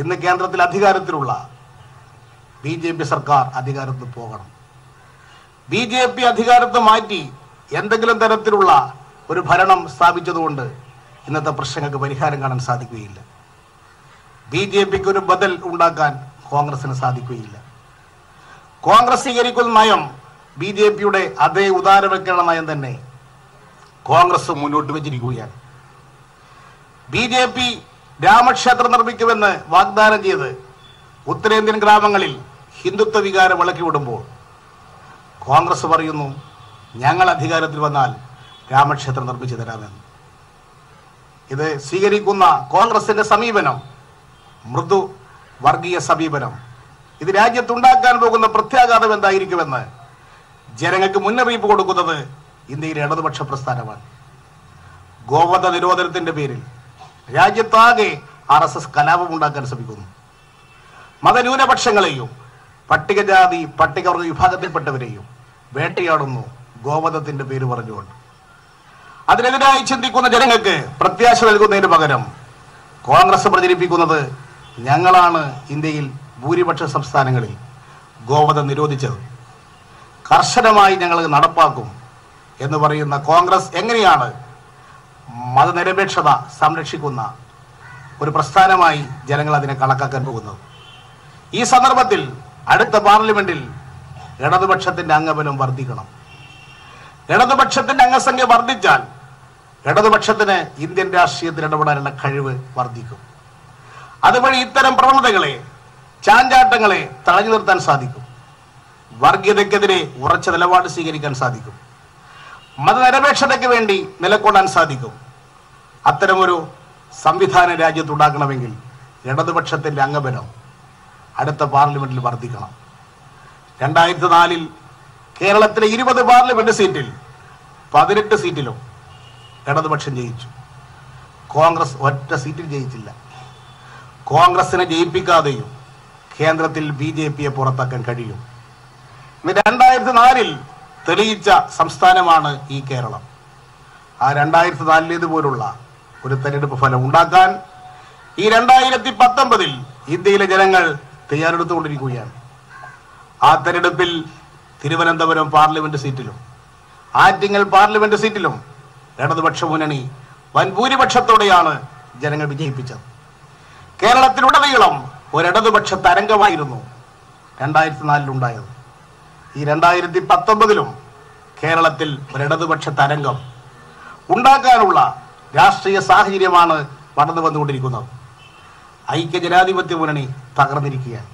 ഇന്ന് കേന്ദ്രത്തിൽ അധികാരത്തിലുള്ള BJP സർക്കാർ അധികാരത്തിൽ പോകണം. BJP അധികാരത്തിൽ മാറ്റി എന്തെങ്കിലും തരത്തിലുള്ള ഒരു ഭരണം സ്ഥാപിച്ചതുകൊണ്ട് ഇന്നത്തെ പ്രശ്നങ്ങൾക്ക് പരിഹാരം കാണാൻ സാധിക്കുകയില്ല. BJPക്ക് ഒരു ബദൽ ഉണ്ടാക്കാൻ കോൺഗ്രസിന് സാധിക്കുകയില്ല. കോൺഗ്രസ് സ്വീകരിക്കുന്ന നയം BJPയുടെ അതേ ഉദാരവൽക്കരണ നയം തന്നെ കോൺഗ്രസ് മുന്നോട്ട് വെച്ചിരിക്കുകയാണ്. BJP രാമക്ഷേത്രം നിർമ്മിക്കുമെന്ന് വാഗ്ദാനം ചെയ്ത് ഉത്തരേന്ത്യൻ ഗ്രാമങ്ങളിൽ ഹിന്ദുത്വ വികാരം ഇളക്കിവിടുമ്പോൾ കോൺഗ്രസ് പറയുന്നു, ഞങ്ങൾ അധികാരത്തിൽ വന്നാൽ രാമക്ഷേത്രം നിർമ്മിച്ചു തരാമെന്ന്. ഇത് സ്വീകരിക്കുന്ന കോൺഗ്രസിന്റെ സമീപനം മൃദു വർഗീയ സമീപനം ഇത് രാജ്യത്തുണ്ടാക്കാൻ പോകുന്ന പ്രത്യാഘാതം എന്തായിരിക്കുമെന്ന് ജനങ്ങൾക്ക് മുന്നറിയിപ്പ് കൊടുക്കുന്നത് ഇന്ത്യയിലെ ഇടതുപക്ഷ പ്രസ്ഥാനമാണ്. ഗോവധ നിരോധനത്തിന്റെ പേരിൽ രാജ്യത്താകെ RSS കലാപമുണ്ടാക്കാൻ ശ്രമിക്കുന്നു. മതന്യൂനപക്ഷങ്ങളെയും പട്ടികജാതി പട്ടികവർഗ വിഭാഗത്തിൽപ്പെട്ടവരെയും വേട്ടയാടുന്നു ഗോവധത്തിന്റെ പേര് പറഞ്ഞുകൊണ്ട്. അതിനെതിരായി ചിന്തിക്കുന്ന ജനങ്ങൾക്ക് പ്രത്യാശ നൽകുന്നതിന് പകരം കോൺഗ്രസ് പ്രചരിപ്പിക്കുന്നത് ഞങ്ങളാണ് ഇന്ത്യയിൽ ഭൂരിപക്ഷ സംസ്ഥാനങ്ങളിൽ ഗോവധ നിരോധിച്ചത്, കർശനമായി ഞങ്ങൾ നടപ്പാക്കും എന്ന് പറയുന്ന കോൺഗ്രസ് എങ്ങനെയാണ് മതനിരപേക്ഷത സംരക്ഷിക്കുന്ന ഒരു പ്രസ്ഥാനമായി ജനങ്ങൾ അതിനെ കണക്കാക്കാൻ പോകുന്നത്? ഈ സന്ദർഭത്തിൽ അടുത്ത പാർലമെന്റിൽ ഇടതുപക്ഷത്തിന്റെ അംഗബലം വർദ്ധിക്കണം. ഇടതുപക്ഷത്തിന്റെ അംഗസംഖ്യ വർദ്ധിച്ചാൽ ഇടതുപക്ഷത്തിന് ഇന്ത്യൻ രാഷ്ട്രീയത്തിൽ ഇടപെടാനുള്ള കഴിവ് വർദ്ധിക്കും. അതുവഴി ഇത്തരം പ്രവണതകളെ, ചാഞ്ചാട്ടങ്ങളെ തടഞ്ഞു നിർത്താൻ സാധിക്കും. വർഗീയതയ്ക്കെതിരെ ഉറച്ച നിലപാട് സ്വീകരിക്കാൻ സാധിക്കും. മതനിരപേക്ഷതയ്ക്ക് വേണ്ടി നിലകൊള്ളാൻ സാധിക്കും. അത്തരമൊരു സംവിധാനം രാജ്യത്തുണ്ടാക്കണമെങ്കിൽ ഇടതുപക്ഷത്തിന്റെ അംഗബലം അടുത്ത പാർലമെന്റിൽ വർദ്ധിക്കണം. 2004 കേരളത്തിലെ 20 പാർലമെന്റ് സീറ്റിൽ 18 സീറ്റിലും ഇടതുപക്ഷം ജയിച്ചു. കോൺഗ്രസ് ഒറ്റ സീറ്റിൽ ജയിച്ചില്ല. കോൺഗ്രസിനെ ജയിപ്പിക്കാതെയും കേന്ദ്രത്തിൽ BJPയെ പുറത്താക്കാൻ കഴിയും. 2004 തെളിയിച്ച സംസ്ഥാനമാണ് ഈ കേരളം. ആ 2004 പോലുള്ള ഒരു തെരഞ്ഞെടുപ്പ് ഫലം ഉണ്ടാക്കാൻ ഈ 2019 ഇന്ത്യയിലെ ജനങ്ങൾ തയ്യാറെടുത്തുകൊണ്ടിരിക്കുകയാണ്. ആ തെരഞ്ഞെടുപ്പിൽ തിരുവനന്തപുരം പാർലമെന്റ് സീറ്റിലും ആറ്റിങ്ങൽ പാർലമെന്റ് സീറ്റിലും ഇടതുപക്ഷ മുന്നണി വൻ ഭൂരിപക്ഷത്തോടെയാണ് ജനങ്ങൾ വിജയിപ്പിച്ചത്. കേരളത്തിലുടനീളം ഒരു ഇടതുപക്ഷ തരംഗമായിരുന്നു 2004 ഉണ്ടായത്. ഈ 2019 കേരളത്തിൽ ഒരിടതുപക്ഷ തരംഗം ഉണ്ടാക്കാനുള്ള രാഷ്ട്രീയ സാഹചര്യമാണ് വളർന്നു വന്നുകൊണ്ടിരിക്കുന്നത്. ഐക്യജനാധിപത്യ മുന്നണി തകർന്നിരിക്കുകയാണ്.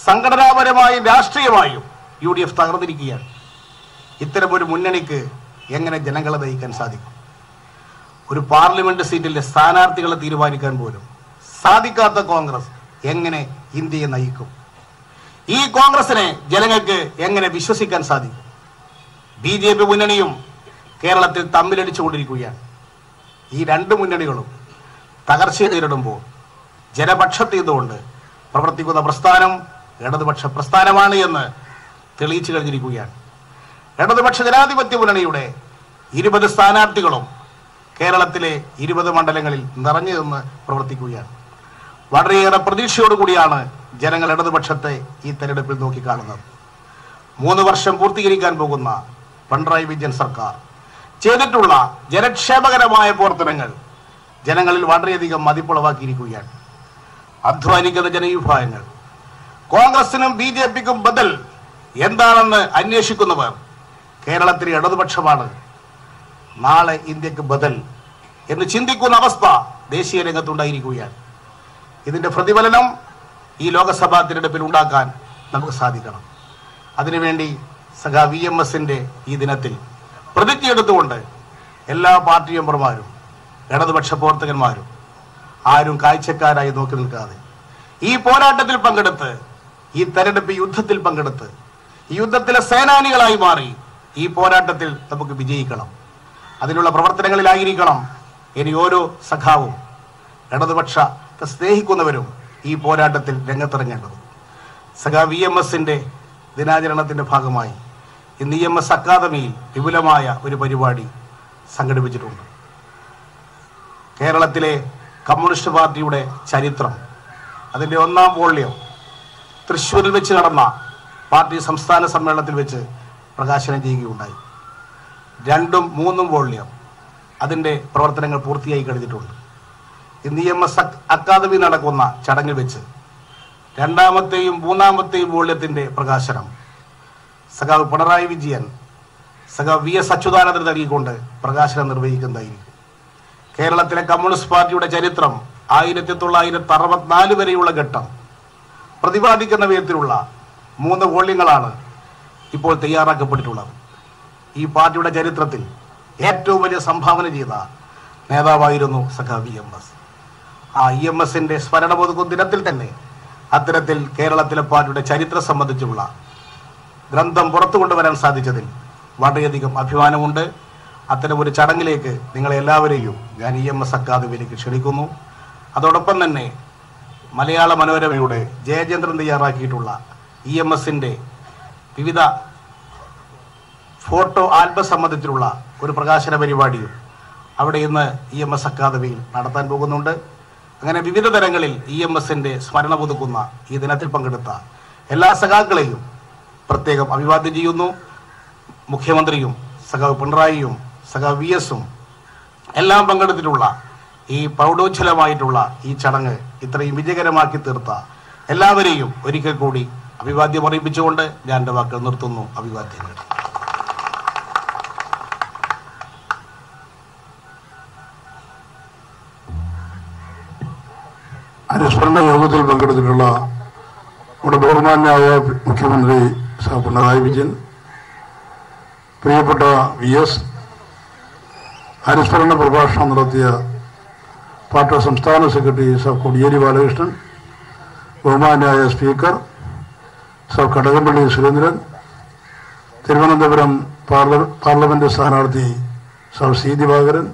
സംഘടനാപരമായും രാഷ്ട്രീയമായും UDF തകർന്നിരിക്കുകയാണ്. ഇത്തരമൊരു മുന്നണിക്ക് എങ്ങനെ ജനങ്ങളെ നയിക്കാൻ സാധിക്കും? ഒരു പാർലമെന്റ് സീറ്റിലെ സ്ഥാനാർത്ഥികളെ തീരുമാനിക്കാൻ പോലും സാധിക്കാത്ത കോൺഗ്രസ് എങ്ങനെ ഇന്ത്യയെ നയിക്കും? ഈ കോൺഗ്രസിനെ ജനങ്ങൾക്ക് എങ്ങനെ വിശ്വസിക്കാൻ സാധിക്കും? BJP മുന്നണിയും കേരളത്തിൽ തമ്മിലടിച്ചുകൊണ്ടിരിക്കുകയാണ്. ഈ രണ്ട് മുന്നണികളും തകർച്ച നേരിടുമ്പോൾ ജനപക്ഷത്ത് ഇതുകൊണ്ട് പ്രവർത്തിക്കുന്ന പ്രസ്ഥാനം ഇടതുപക്ഷ പ്രസ്ഥാനമാണ് എന്ന് തെളിയിച്ചു കഴിഞ്ഞിരിക്കുകയാണ്. ഇടതുപക്ഷ ജനാധിപത്യ മുന്നണിയുടെ 20 സ്ഥാനാർത്ഥികളും കേരളത്തിലെ 20 മണ്ഡലങ്ങളിൽ നിറഞ്ഞു നിന്ന് പ്രവർത്തിക്കുകയാണ്. വളരെയേറെ പ്രതീക്ഷയോടുകൂടിയാണ് ജനങ്ങൾ ഇടതുപക്ഷത്തെ ഈ തെരഞ്ഞെടുപ്പിൽ നോക്കിക്കാണുന്നത്. 3 വർഷം പൂർത്തീകരിക്കാൻ പോകുന്ന പിണറായി വിജയൻ സർക്കാർ ചെയ്തിട്ടുള്ള ജനക്ഷേമകരമായ പ്രവർത്തനങ്ങൾ ജനങ്ങളിൽ വളരെയധികം മതിപ്പുളവാക്കിയിരിക്കുകയാണ്. അധ്വാനിക്കുന്ന ജനവിഭാഗങ്ങൾ കോൺഗ്രസിനും BJPക്കും ബദൽ എന്താണെന്ന് അന്വേഷിക്കുന്നവർ കേരളത്തിലെ ഇടതുപക്ഷമാണ് നാളെ ഇന്ത്യക്ക് ബദൽ എന്ന് ചിന്തിക്കുന്ന അവസ്ഥ ദേശീയ രംഗത്തുണ്ടായിരിക്കുകയാണ്. ഇതിന്റെ പ്രതിഫലനം ഈ ലോക്സഭാ തിരഞ്ഞെടുപ്പിൽ ഉണ്ടാക്കാൻ നമുക്ക് സാധിക്കണം. അതിനുവേണ്ടി സഖാ VMSന്റെ ഈ ദിനത്തിൽ പ്രതിജ്ഞയെടുത്തുകൊണ്ട് എല്ലാ പാർട്ടി മെമ്പർമാരും ഇടതുപക്ഷ പ്രവർത്തകന്മാരും ആരും കാഴ്ചക്കാരായി നോക്കി നിൽക്കാതെ ഈ പോരാട്ടത്തിൽ പങ്കെടുത്ത്, ഈ തെരഞ്ഞെടുപ്പ് യുദ്ധത്തിൽ പങ്കെടുത്ത്, ഈ യുദ്ധത്തിലെ സേനാനികളായി മാറി ഈ പോരാട്ടത്തിൽ നമുക്ക് വിജയിക്കണം. അതിനുള്ള പ്രവർത്തനങ്ങളിലായിരിക്കണം ഇനി ഓരോ സഖാവും ഇടതുപക്ഷത്തെ സ്നേഹിക്കുന്നവരും ഈ പോരാട്ടത്തിൽ രംഗത്തിറങ്ങേണ്ടത്. സഖാ VMSന്റെ ദിനാചരണത്തിന്റെ ഭാഗമായി ഇന്ന് EMS അക്കാദമിയിൽ വിപുലമായ ഒരു പരിപാടി സംഘടിപ്പിച്ചിട്ടുണ്ട്. കേരളത്തിലെ കമ്മ്യൂണിസ്റ്റ് പാർട്ടിയുടെ ചരിത്രം, അതിൻ്റെ 1ാം വോള്യം തൃശ്ശൂരിൽ വെച്ച് നടന്ന പാർട്ടി സംസ്ഥാന സമ്മേളനത്തിൽ വെച്ച് പ്രകാശനം ചെയ്യുകയുണ്ടായി. 2ഉം 3ഉം വോള്യം അതിൻ്റെ പ്രവർത്തനങ്ങൾ പൂർത്തിയായി കഴിഞ്ഞിട്ടുണ്ട്. ഇന്ന് EMS അക്കാദമി നടക്കുന്ന ചടങ്ങിൽ വെച്ച് 2ാമത്തെയും 3ാമത്തെയും വോള്യത്തിൻ്റെ പ്രകാശനം സഖാവ് പിണറായി വിജയൻ, സഖാവ് VS അച്യുതാനന്ദൻ നൽകിക്കൊണ്ട് പ്രകാശനം നിർവഹിക്കുന്നതായിരിക്കും. കേരളത്തിലെ കമ്മ്യൂണിസ്റ്റ് പാർട്ടിയുടെ ചരിത്രം 1964 വരെയുള്ള ഘട്ടം പ്രതിപാദിക്കുന്ന വിധത്തിലുള്ള 3 വോള്യങ്ങളാണ് ഇപ്പോൾ തയ്യാറാക്കപ്പെട്ടിട്ടുള്ളത്. ഈ പാർട്ടിയുടെ ചരിത്രത്തിൽ ഏറ്റവും വലിയ സംഭാവന ചെയ്ത നേതാവായിരുന്നു സഖാ VMS. ആ EMSന്റെ സ്മരണ പുതുക്കുന്ന ദിനത്തിൽ തന്നെ അത്തരത്തിൽ കേരളത്തിലെ പാർട്ടിയുടെ ചരിത്രം സംബന്ധിച്ചുള്ള ഗ്രന്ഥം പുറത്തു കൊണ്ടുവരാൻ സാധിച്ചതിൽ വളരെയധികം അഭിമാനമുണ്ട്. അത്തരം ഒരു ചടങ്ങിലേക്ക് നിങ്ങളെല്ലാവരെയും ഞാൻ EMS അക്കാദമിയിലേക്ക് ക്ഷണിക്കുന്നു. അതോടൊപ്പം തന്നെ മലയാള മനോരമയുടെ ജയചന്ദ്രൻ തയ്യാറാക്കിയിട്ടുള്ള EMSന്റെ വിവിധ ഫോട്ടോ ആൽബം സംബന്ധിച്ചിലുള്ള ഒരു പ്രകാശന പരിപാടിയും അവിടെ ഇന്ന് EMS അക്കാദമിയിൽ നടത്താൻ പോകുന്നുണ്ട്. അങ്ങനെ വിവിധ തരങ്ങളിൽ EMSന്റെ സ്മരണ പുതുക്കുന്ന ഈ ദിനത്തിൽ പങ്കെടുത്ത എല്ലാ സഖാക്കളെയും പ്രത്യേകം അഭിവാദ്യം ചെയ്യുന്നു. മുഖ്യമന്ത്രിയും സഖാവ് പിണറായിയും സഖാവ് VSഉം എല്ലാം പങ്കെടുത്തിട്ടുള്ള ഈ പ്രൗഢോജ്വലമായിട്ടുള്ള ഈ ചടങ്ങ് ഇത്രയും വിജയകരമാക്കി തീർത്ത എല്ലാവരെയും ഒരിക്കൽ കൂടി അഭിവാദ്യം അറിയിപ്പിച്ചുകൊണ്ട് ഞാൻ എൻ്റെ വാക്കുകൾ നിർത്തുന്നു. അഭിവാദ്യങ്ങൾ. അനുസ്മരണ യോഗത്തിൽ പങ്കെടുത്തിട്ടുള്ള നമ്മുടെ ബഹുമാന്യനായ മുഖ്യമന്ത്രി പിണറായി വിജയൻ, പ്രിയപ്പെട്ട VS, അനുസ്മരണ പ്രഭാഷണം നടത്തിയ പാർട്ടി സംസ്ഥാന സെക്രട്ടറി കോടിയേരി ബാലകൃഷ്ണൻ, ബഹുമാന്യനായ സ്പീക്കർ കടകംപള്ളി സുരേന്ദ്രൻ, തിരുവനന്തപുരം പാർലമെന്റ് സ്ഥാനാർത്ഥി C ദിവാകരൻ,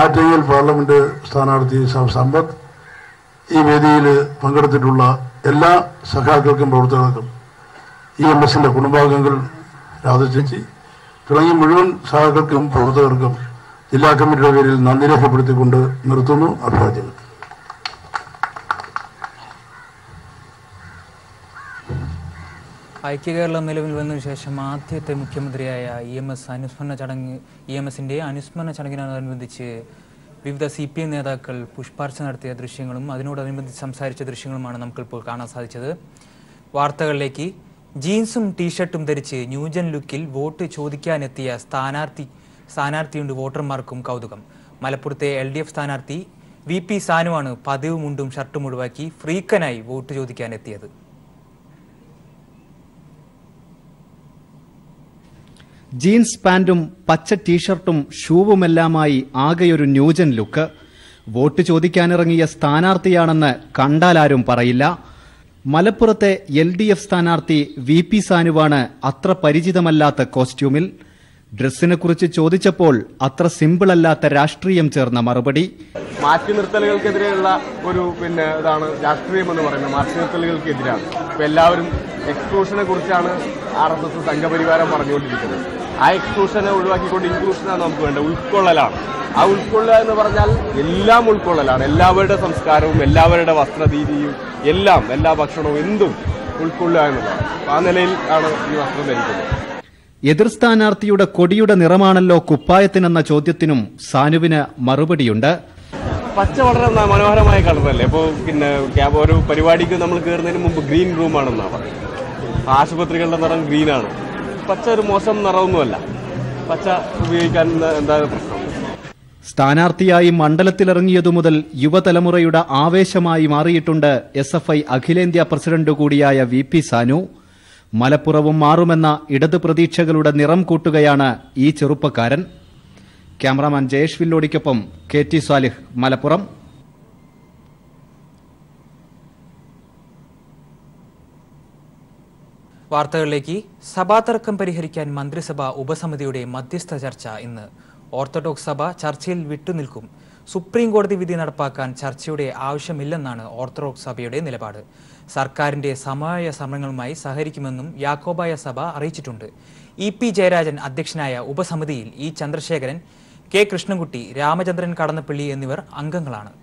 ആറ്റിങ്ങൽ പാർലമെന്റ് സ്ഥാനാർത്ഥി സമ്പത്ത്, ഈ വേദിയിൽ പങ്കെടുത്തിട്ടുള്ള എല്ലാ സഖാക്കൾക്കും പ്രവർത്തകർക്കും, EMSന്റെ കുടുംബാംഗങ്ങൾ, രാധചേച്ചി തുടങ്ങിയ മുഴുവൻ സഖാക്കൾക്കും പ്രവർത്തകർക്കും ജില്ലാ കമ്മിറ്റിയുടെ പേരിൽ നന്ദി രേഖപ്പെടുത്തിക്കൊണ്ട് നിർത്തുന്നു. അഭിവാദ്യങ്ങൾ. ഐക്യകേരളം നിലവിൽ വന്നതിനു ശേഷം ആദ്യത്തെ മുഖ്യമന്ത്രിയായ EMSന്റെ അനുസ്മരണ ചടങ്ങിനോടനുബന്ധിച്ച് വിവിധ CPM നേതാക്കൾ പുഷ്പാർച്ചന നടത്തിയ ദൃശ്യങ്ങളും അതിനോടനുബന്ധിച്ച് സംസാരിച്ച ദൃശ്യങ്ങളുമാണ് നമുക്കിപ്പോൾ കാണാൻ സാധിച്ചത്. വാർത്തകളിലേക്ക്. ജീൻസും ടീഷർട്ടും ധരിച്ച് ന്യൂജൻ ലുക്കിൽ വോട്ട് ചോദിക്കാനെത്തിയ സ്ഥാനാർത്ഥിയുണ്ട് വോട്ടർമാർക്കും കൗതുകം. മലപ്പുറത്തെ LDF സ്ഥാനാർത്ഥി VP സാനുവാണ് പതിവ് മുണ്ടും ഷർട്ടും ഒഴിവാക്കി ഫ്രീക്കനായി വോട്ട് ചോദിക്കാനെത്തിയത്. ജീൻസ് പാന്റും പച്ച ടീഷർട്ടും ഷൂവുമെല്ലാമായി ആകെയൊരു ന്യൂജൻ ലുക്ക്. വോട്ട് ചോദിക്കാനിറങ്ങിയ സ്ഥാനാർത്ഥിയാണെന്ന് കണ്ടാലാരും പറയില്ല. മലപ്പുറത്തെ LDF സ്ഥാനാർത്ഥി VP സാനുവാണ് അത്ര പരിചിതമല്ലാത്ത കോസ്റ്റ്യൂമിൽ. ഡ്രസ്സിനെ കുറിച്ച് ചോദിച്ചപ്പോൾ അത്ര സിമ്പിളല്ലാത്ത രാഷ്ട്രീയം ചേർന്ന മറുപടി. മാറ്റി നിർത്തലുകൾക്കെതിരെയുള്ള ഒരു ഇതാണ് രാഷ്ട്രീയം എന്ന് പറയുന്നത്. മാറ്റി നിർത്തലുകൾക്കെതിരാണ്. ഇപ്പൊ എല്ലാവരും എക്സ്ക്ലൂഷനെ കുറിച്ചാണ് RSS സംഘപരിവാരം പറഞ്ഞുകൊണ്ടിരിക്കുന്നത്. ആ എക്സ്ക്ലൂഷനെ ഒഴിവാക്കിക്കൊണ്ട് ഇൻക്ലൂഷനാണ് നമുക്ക് വേണ്ടത്. ഉൾക്കൊള്ളലാണ്. ആ ഉൾക്കൊള്ളുക എന്ന് പറഞ്ഞാൽ എല്ലാം ഉൾക്കൊള്ളലാണ്. എല്ലാവരുടെ സംസ്കാരവും എല്ലാവരുടെ വസ്ത്രരീതിയും എല്ലാം, എല്ലാ ഭക്ഷണവും എന്തും ഉൾക്കൊള്ളുക എന്നുള്ളതാണ്. ആ നിലയിൽ ആണ് ഈ വസ്ത്രം ധരിക്കുന്നത്. എതിർ സ്ഥാനാർത്ഥിയുടെ കൊടിയുടെ നിറമാണല്ലോ കുപ്പായത്തിനെന്ന ചോദ്യത്തിനും സാനുവിന് മറുപടിയുണ്ട്. പച്ച വളരെ മനോഹരമായ കളറല്ലേ. ഇപ്പോൾ ഒരു പരിപാടിക്ക് നമ്മൾ കയറുന്നതിന് മുമ്പ് ഗ്രീൻ റൂമാണെന്നാണ് പറയുന്നത്. ആശുപത്രികളുടെ നിറം ഗ്രീനാണ്. പച്ച ഒരു മോശം നിറമൊന്നുമല്ല. പച്ച ഉപയോഗിക്കാൻ എന്താ പ്രശ്നം? സ്ഥാനാർത്ഥിയായി മണ്ഡലത്തിലിറങ്ങിയതു മുതൽ യുവതലമുറയുടെ ആവേശമായി മാറിയിട്ടുണ്ട് SFI അഖിലേന്ത്യാ പ്രസിഡന്റ് കൂടിയായ VP സാനു. മലപ്പുറവും മാറുമെന്ന ഇടത് പ്രതീക്ഷകളുടെ നിറം കൂട്ടുകയാണ് ഈ ചെറുപ്പക്കാരൻ. ക്യാമറാമാൻ ജയേഷ് വില്ലോടിക്കൊപ്പം KT സാലിഹ്, മലപ്പുറം. വാർത്തകളിലേക്ക്. സഭാതർക്കം പരിഹരിക്കാൻ മന്ത്രിസഭ ഉപസമിതിയുടെ മധ്യസ്ഥ ചർച്ച ഇന്ന്. ഓർത്തഡോക്സ് സഭ ചർച്ചയിൽ വിട്ടുനിൽക്കും. സുപ്രീം കോടതി വിധി നടപ്പാക്കാൻ ചർച്ചയുടെ ആവശ്യമില്ലെന്നാണ് ഓർത്തഡോക്സ് സഭയുടെ നിലപാട്. സർക്കാരിന്റെ സമവായ ശ്രമങ്ങളുമായി സഹകരിക്കുമെന്നും യാക്കോബായ സഭ അറിയിച്ചിട്ടുണ്ട്. EP ജയരാജൻ അധ്യക്ഷനായ ഉപസമിതിയിൽ E ചന്ദ്രശേഖരൻ, K കൃഷ്ണൻകുട്ടി, രാമചന്ദ്രൻ കടന്നപ്പള്ളി എന്നിവർ അംഗങ്ങളാണ്.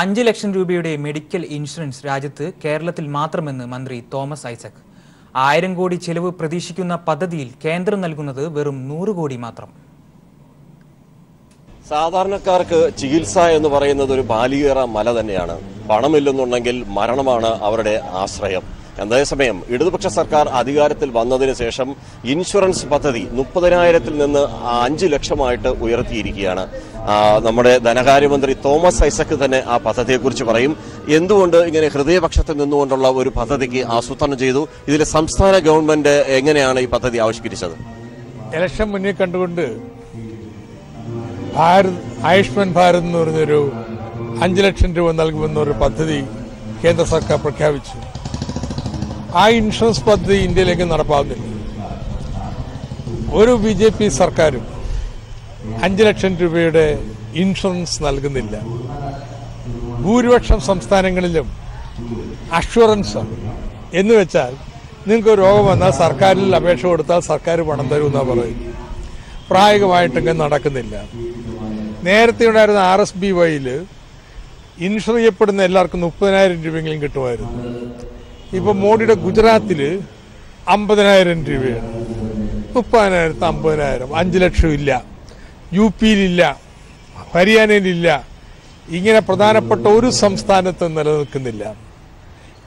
$5 ലക്ഷം രൂപയുടെ മെഡിക്കൽ ഇൻഷുറൻസ് രാജ്യത്ത് കേരളത്തിൽ മാത്രമെന്ന് മന്ത്രി തോമസ് ഐസക്. 1000 കോടി ചെലവ് പ്രതീക്ഷിക്കുന്ന പദ്ധതിയിൽ കേന്ദ്രം നൽകുന്നത് വെറും 100 കോടി മാത്രം. സാധാരണക്കാർക്ക് ചികിത്സ എന്ന് പറയുന്നത് ഒരു ബാലികേറ മല തന്നെയാണ്. പണമില്ലെന്നുണ്ടെങ്കിൽ മരണമാണ് അവരുടെ ആശ്രയം. അതേസമയം ഇടതുപക്ഷ സർക്കാർ അധികാരത്തിൽ വന്നതിന് ശേഷം ഇൻഷുറൻസ് പദ്ധതി 30,000-ൽ നിന്ന് 5 ലക്ഷമായിട്ട് ഉയർത്തിയിരിക്കുകയാണ്. നമ്മുടെ ധനകാര്യമന്ത്രി തോമസ് ഐസക് തന്നെ ആ പദ്ധതിയെക്കുറിച്ച് പറയും. എന്തുകൊണ്ട് ഇങ്ങനെ ഹൃദയപക്ഷത്തിൽ നിന്നുകൊണ്ടുള്ള ഒരു പദ്ധതിക്ക് ആസൂത്രണം ചെയ്തു? ഇതിലെ സംസ്ഥാന ഗവൺമെന്റ് എങ്ങനെയാണ് ഈ പദ്ധതി ആവിഷ്കരിച്ചത്? ഇലക്ഷൻ മുന്നിൽ കണ്ടുകൊണ്ട് ആയുഷ്മാൻ ഭാരത് എന്ന് പറഞ്ഞൊരു 5 ലക്ഷം രൂപ നൽകുമെന്നൊരു പദ്ധതി കേന്ദ്ര സർക്കാർ പ്രഖ്യാപിച്ചു. ആ ഇൻഷുറൻസ് പദ്ധതി ഇന്ത്യയിലേക്ക് നടപ്പാകുന്നില്ല. ഒരു BJP സർക്കാരും 5 ലക്ഷം രൂപയുടെ ഇൻഷുറൻസ് നൽകുന്നില്ല. ഭൂരിപക്ഷം സംസ്ഥാനങ്ങളിലും അഷുറൻസ് എന്ന് വെച്ചാൽ നിങ്ങൾക്ക് രോഗം വന്നാൽ സർക്കാരിൽ അപേക്ഷ കൊടുത്താൽ സർക്കാർ പണം തരുമെന്നാണ് പറയുന്നത്. പ്രായോഗികമായിട്ടൊക്കെ നടക്കുന്നില്ല. നേരത്തെ ഉണ്ടായിരുന്ന RSBYയിൽ ഇൻഷുർ ചെയ്യപ്പെടുന്ന എല്ലാവർക്കും 30,000 രൂപയെങ്കിലും കിട്ടുമായിരുന്നു. ഇപ്പോൾ മോഡിയുടെ ഗുജറാത്തിൽ 50,000 രൂപയാണ്. 30,000, 50,000, 5 ലക്ഷം ഇല്ല. UPയിലില്ല, ഹരിയാനയിലില്ല. ഇങ്ങനെ പ്രധാനപ്പെട്ട ഒരു സംസ്ഥാനത്തും നിലനിൽക്കുന്നില്ല.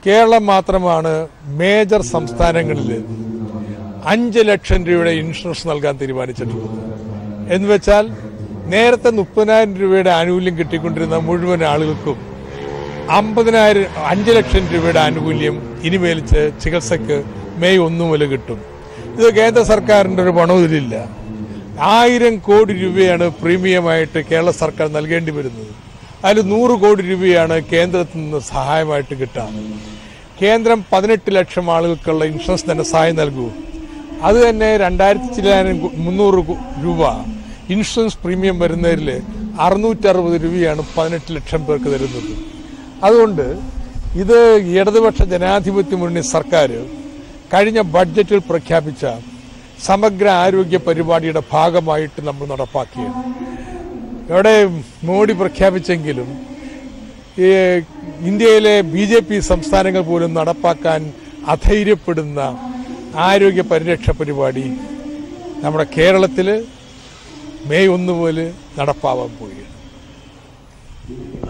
കേരളം മാത്രമാണ് മേജർ സംസ്ഥാനങ്ങളിൽ 5 ലക്ഷം രൂപയുടെ ഇൻഷുറൻസ് നൽകാൻ തീരുമാനിച്ചിട്ടുള്ളത്. എന്ന് വെച്ചാൽ നേരത്തെ 30,000 രൂപയുടെ ആനുകൂല്യം കിട്ടിക്കൊണ്ടിരുന്ന മുഴുവൻ ആളുകൾക്കും 5 ലക്ഷം രൂപയുടെ ആനുകൂല്യം ഇനിമേൽ ചികിത്സയ്ക്ക് മെയ് 1 മുതൽ കിട്ടും. ഇത് കേന്ദ്ര സർക്കാരിൻ്റെ ഒരു പണവും ഇതിലില്ല. 1000 കോടി രൂപയാണ് പ്രീമിയമായിട്ട് കേരള സർക്കാർ നൽകേണ്ടി വരുന്നത്. അതിൽ 100 കോടി രൂപയാണ് കേന്ദ്രത്തിൽ നിന്ന് സഹായമായിട്ട് കിട്ടുക. കേന്ദ്രം 18 ലക്ഷം ആളുകൾക്കുള്ള ഇൻഷുറൻസ് തന്നെ സഹായം നൽകൂ. അത് തന്നെ 2,300 രൂപ ഇൻഷുറൻസ് പ്രീമിയം വരുന്നതിൽ 660 രൂപയാണ് 18 ലക്ഷം പേർക്ക് തരുന്നത്. അതുകൊണ്ട് ഇത് ഇടതുപക്ഷ ജനാധിപത്യ മുന്നണി സർക്കാർ കഴിഞ്ഞ ബഡ്ജറ്റിൽ പ്രഖ്യാപിച്ച സമഗ്ര ആരോഗ്യ പരിപാടിയുടെ ഭാഗമായിട്ട് നമ്മൾ നടപ്പാക്കിയത്. ഇവിടെ മോഡി പ്രഖ്യാപിച്ചെങ്കിലും ഇന്ത്യയിലെ BJP സംസ്ഥാനങ്ങൾ പോലും നടപ്പാക്കാൻ അധൈര്യപ്പെടുന്ന ആരോഗ്യ പരിരക്ഷ പരിപാടി നമ്മുടെ കേരളത്തിൽ മെയ് 1 മുതൽ നടപ്പാവാൻ പോവുകയാണ്.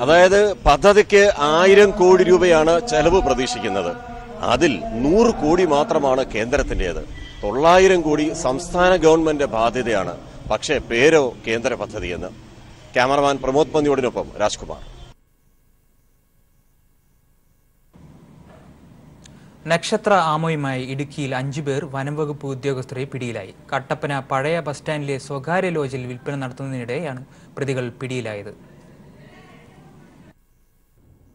അതായത് പദ്ധതിക്ക് 1000 കോടി രൂപയാണ് ചെലവ് പ്രതീക്ഷിക്കുന്നത്. അതിൽ 100 കോടി മാത്രമാണ് കേന്ദ്രത്തിൻ്റേത്. 900 കോടി സംസ്ഥാന ഗവൺമെന്റ് ബാധ്യതയാണ്. പക്ഷേ പേരോ കേന്ദ്ര പദ്ധതിയെന്ന്. ക്യാമറമാൻ പ്രമോദ് പന്നിയോടിനൊപ്പം രാജ്കുമാർ. നക്ഷത്ര ആമയുമായി ഇടുക്കിയിൽ 5 പേർ വനംവകുപ്പ് ഉദ്യോഗസ്ഥരെ പിടിയിലായി. കട്ടപ്പന പഴയ ബസ് സ്റ്റാൻഡിലെ സ്വകാര്യ ലോഡ്ജിൽ വിൽപ്പന നടത്തുന്നതിനിടെയാണ് പ്രതികൾ പിടിയിലായത്.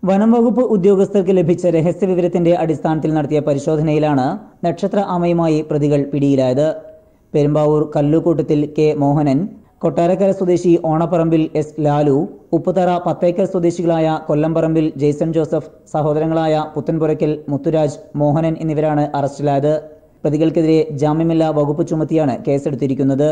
വനംവകുപ്പ് ഉദ്യോഗസ്ഥർക്ക് ലഭിച്ച രഹസ്യവിവരത്തിന്റെ അടിസ്ഥാനത്തിൽ നടത്തിയ പരിശോധനയിലാണ് നക്ഷത്ര ആമയുമായി പ്രതികൾ പിടിയിലായത്. പെരുമ്പാവൂർ കല്ലുകൂട്ടത്തിൽ കെ മോഹനൻ, കൊട്ടാരക്കര സ്വദേശി ഓണപ്പറമ്പിൽ എസ് ലാലു, ഉപ്പുതറ 10 ഏക്കർ സ്വദേശികളായ കൊല്ലംപറമ്പിൽ ജെയ്സൺ ജോസഫ്, സഹോദരങ്ങളായ പുത്തൻപുരയ്ക്കൽ മുത്തുരാജ്, മോഹനൻ എന്നിവരാണ് അറസ്റ്റിലായത്. പ്രതികൾക്കെതിരെ ജാമ്യമില്ലാ വകുപ്പ് ചുമത്തിയാണ് കേസെടുത്തിരിക്കുന്നത്.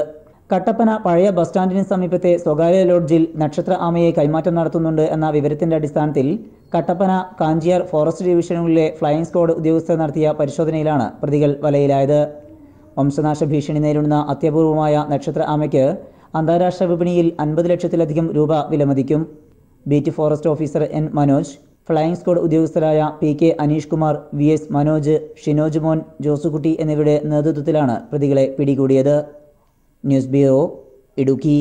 കട്ടപ്പന പഴയ ബസ് സ്റ്റാൻഡിന് സമീപത്തെ സ്വകാര്യ ലോഡ്ജിൽ നക്ഷത്ര ആമയെ കൈമാറ്റം നടത്തുന്നുണ്ട് എന്ന വിവരത്തിന്റെ അടിസ്ഥാനത്തിൽ കട്ടപ്പന കാഞ്ചിയാർ ഫോറസ്റ്റ് ഡിവിഷനുകളിലെ ഫ്ലൈയിംഗ് സ്ക്വാഡ് ഉദ്യോഗസ്ഥർ നടത്തിയ പരിശോധനയിലാണ് പ്രതികൾ വലയിലായത്. വംശനാശ ഭീഷണി നേരിടുന്ന അത്യപൂർവമായ നക്ഷത്ര ആമയ്ക്ക് അന്താരാഷ്ട്ര വിപണിയിൽ 50 ലക്ഷത്തിലധികം രൂപ വിലമതിക്കും. Beat forest officer N Manoj, flying squad ഉദ്യോഗസ്ഥരായ PK അനീഷ് കുമാർ, VS മനോജ്, ഷിനോജ് മോൻ, ജോസുകുട്ടി എന്നിവരുടെ നേതൃത്വത്തിലാണ് പ്രതികളെ പിടികൂടിയത്. News bureau, Idukki.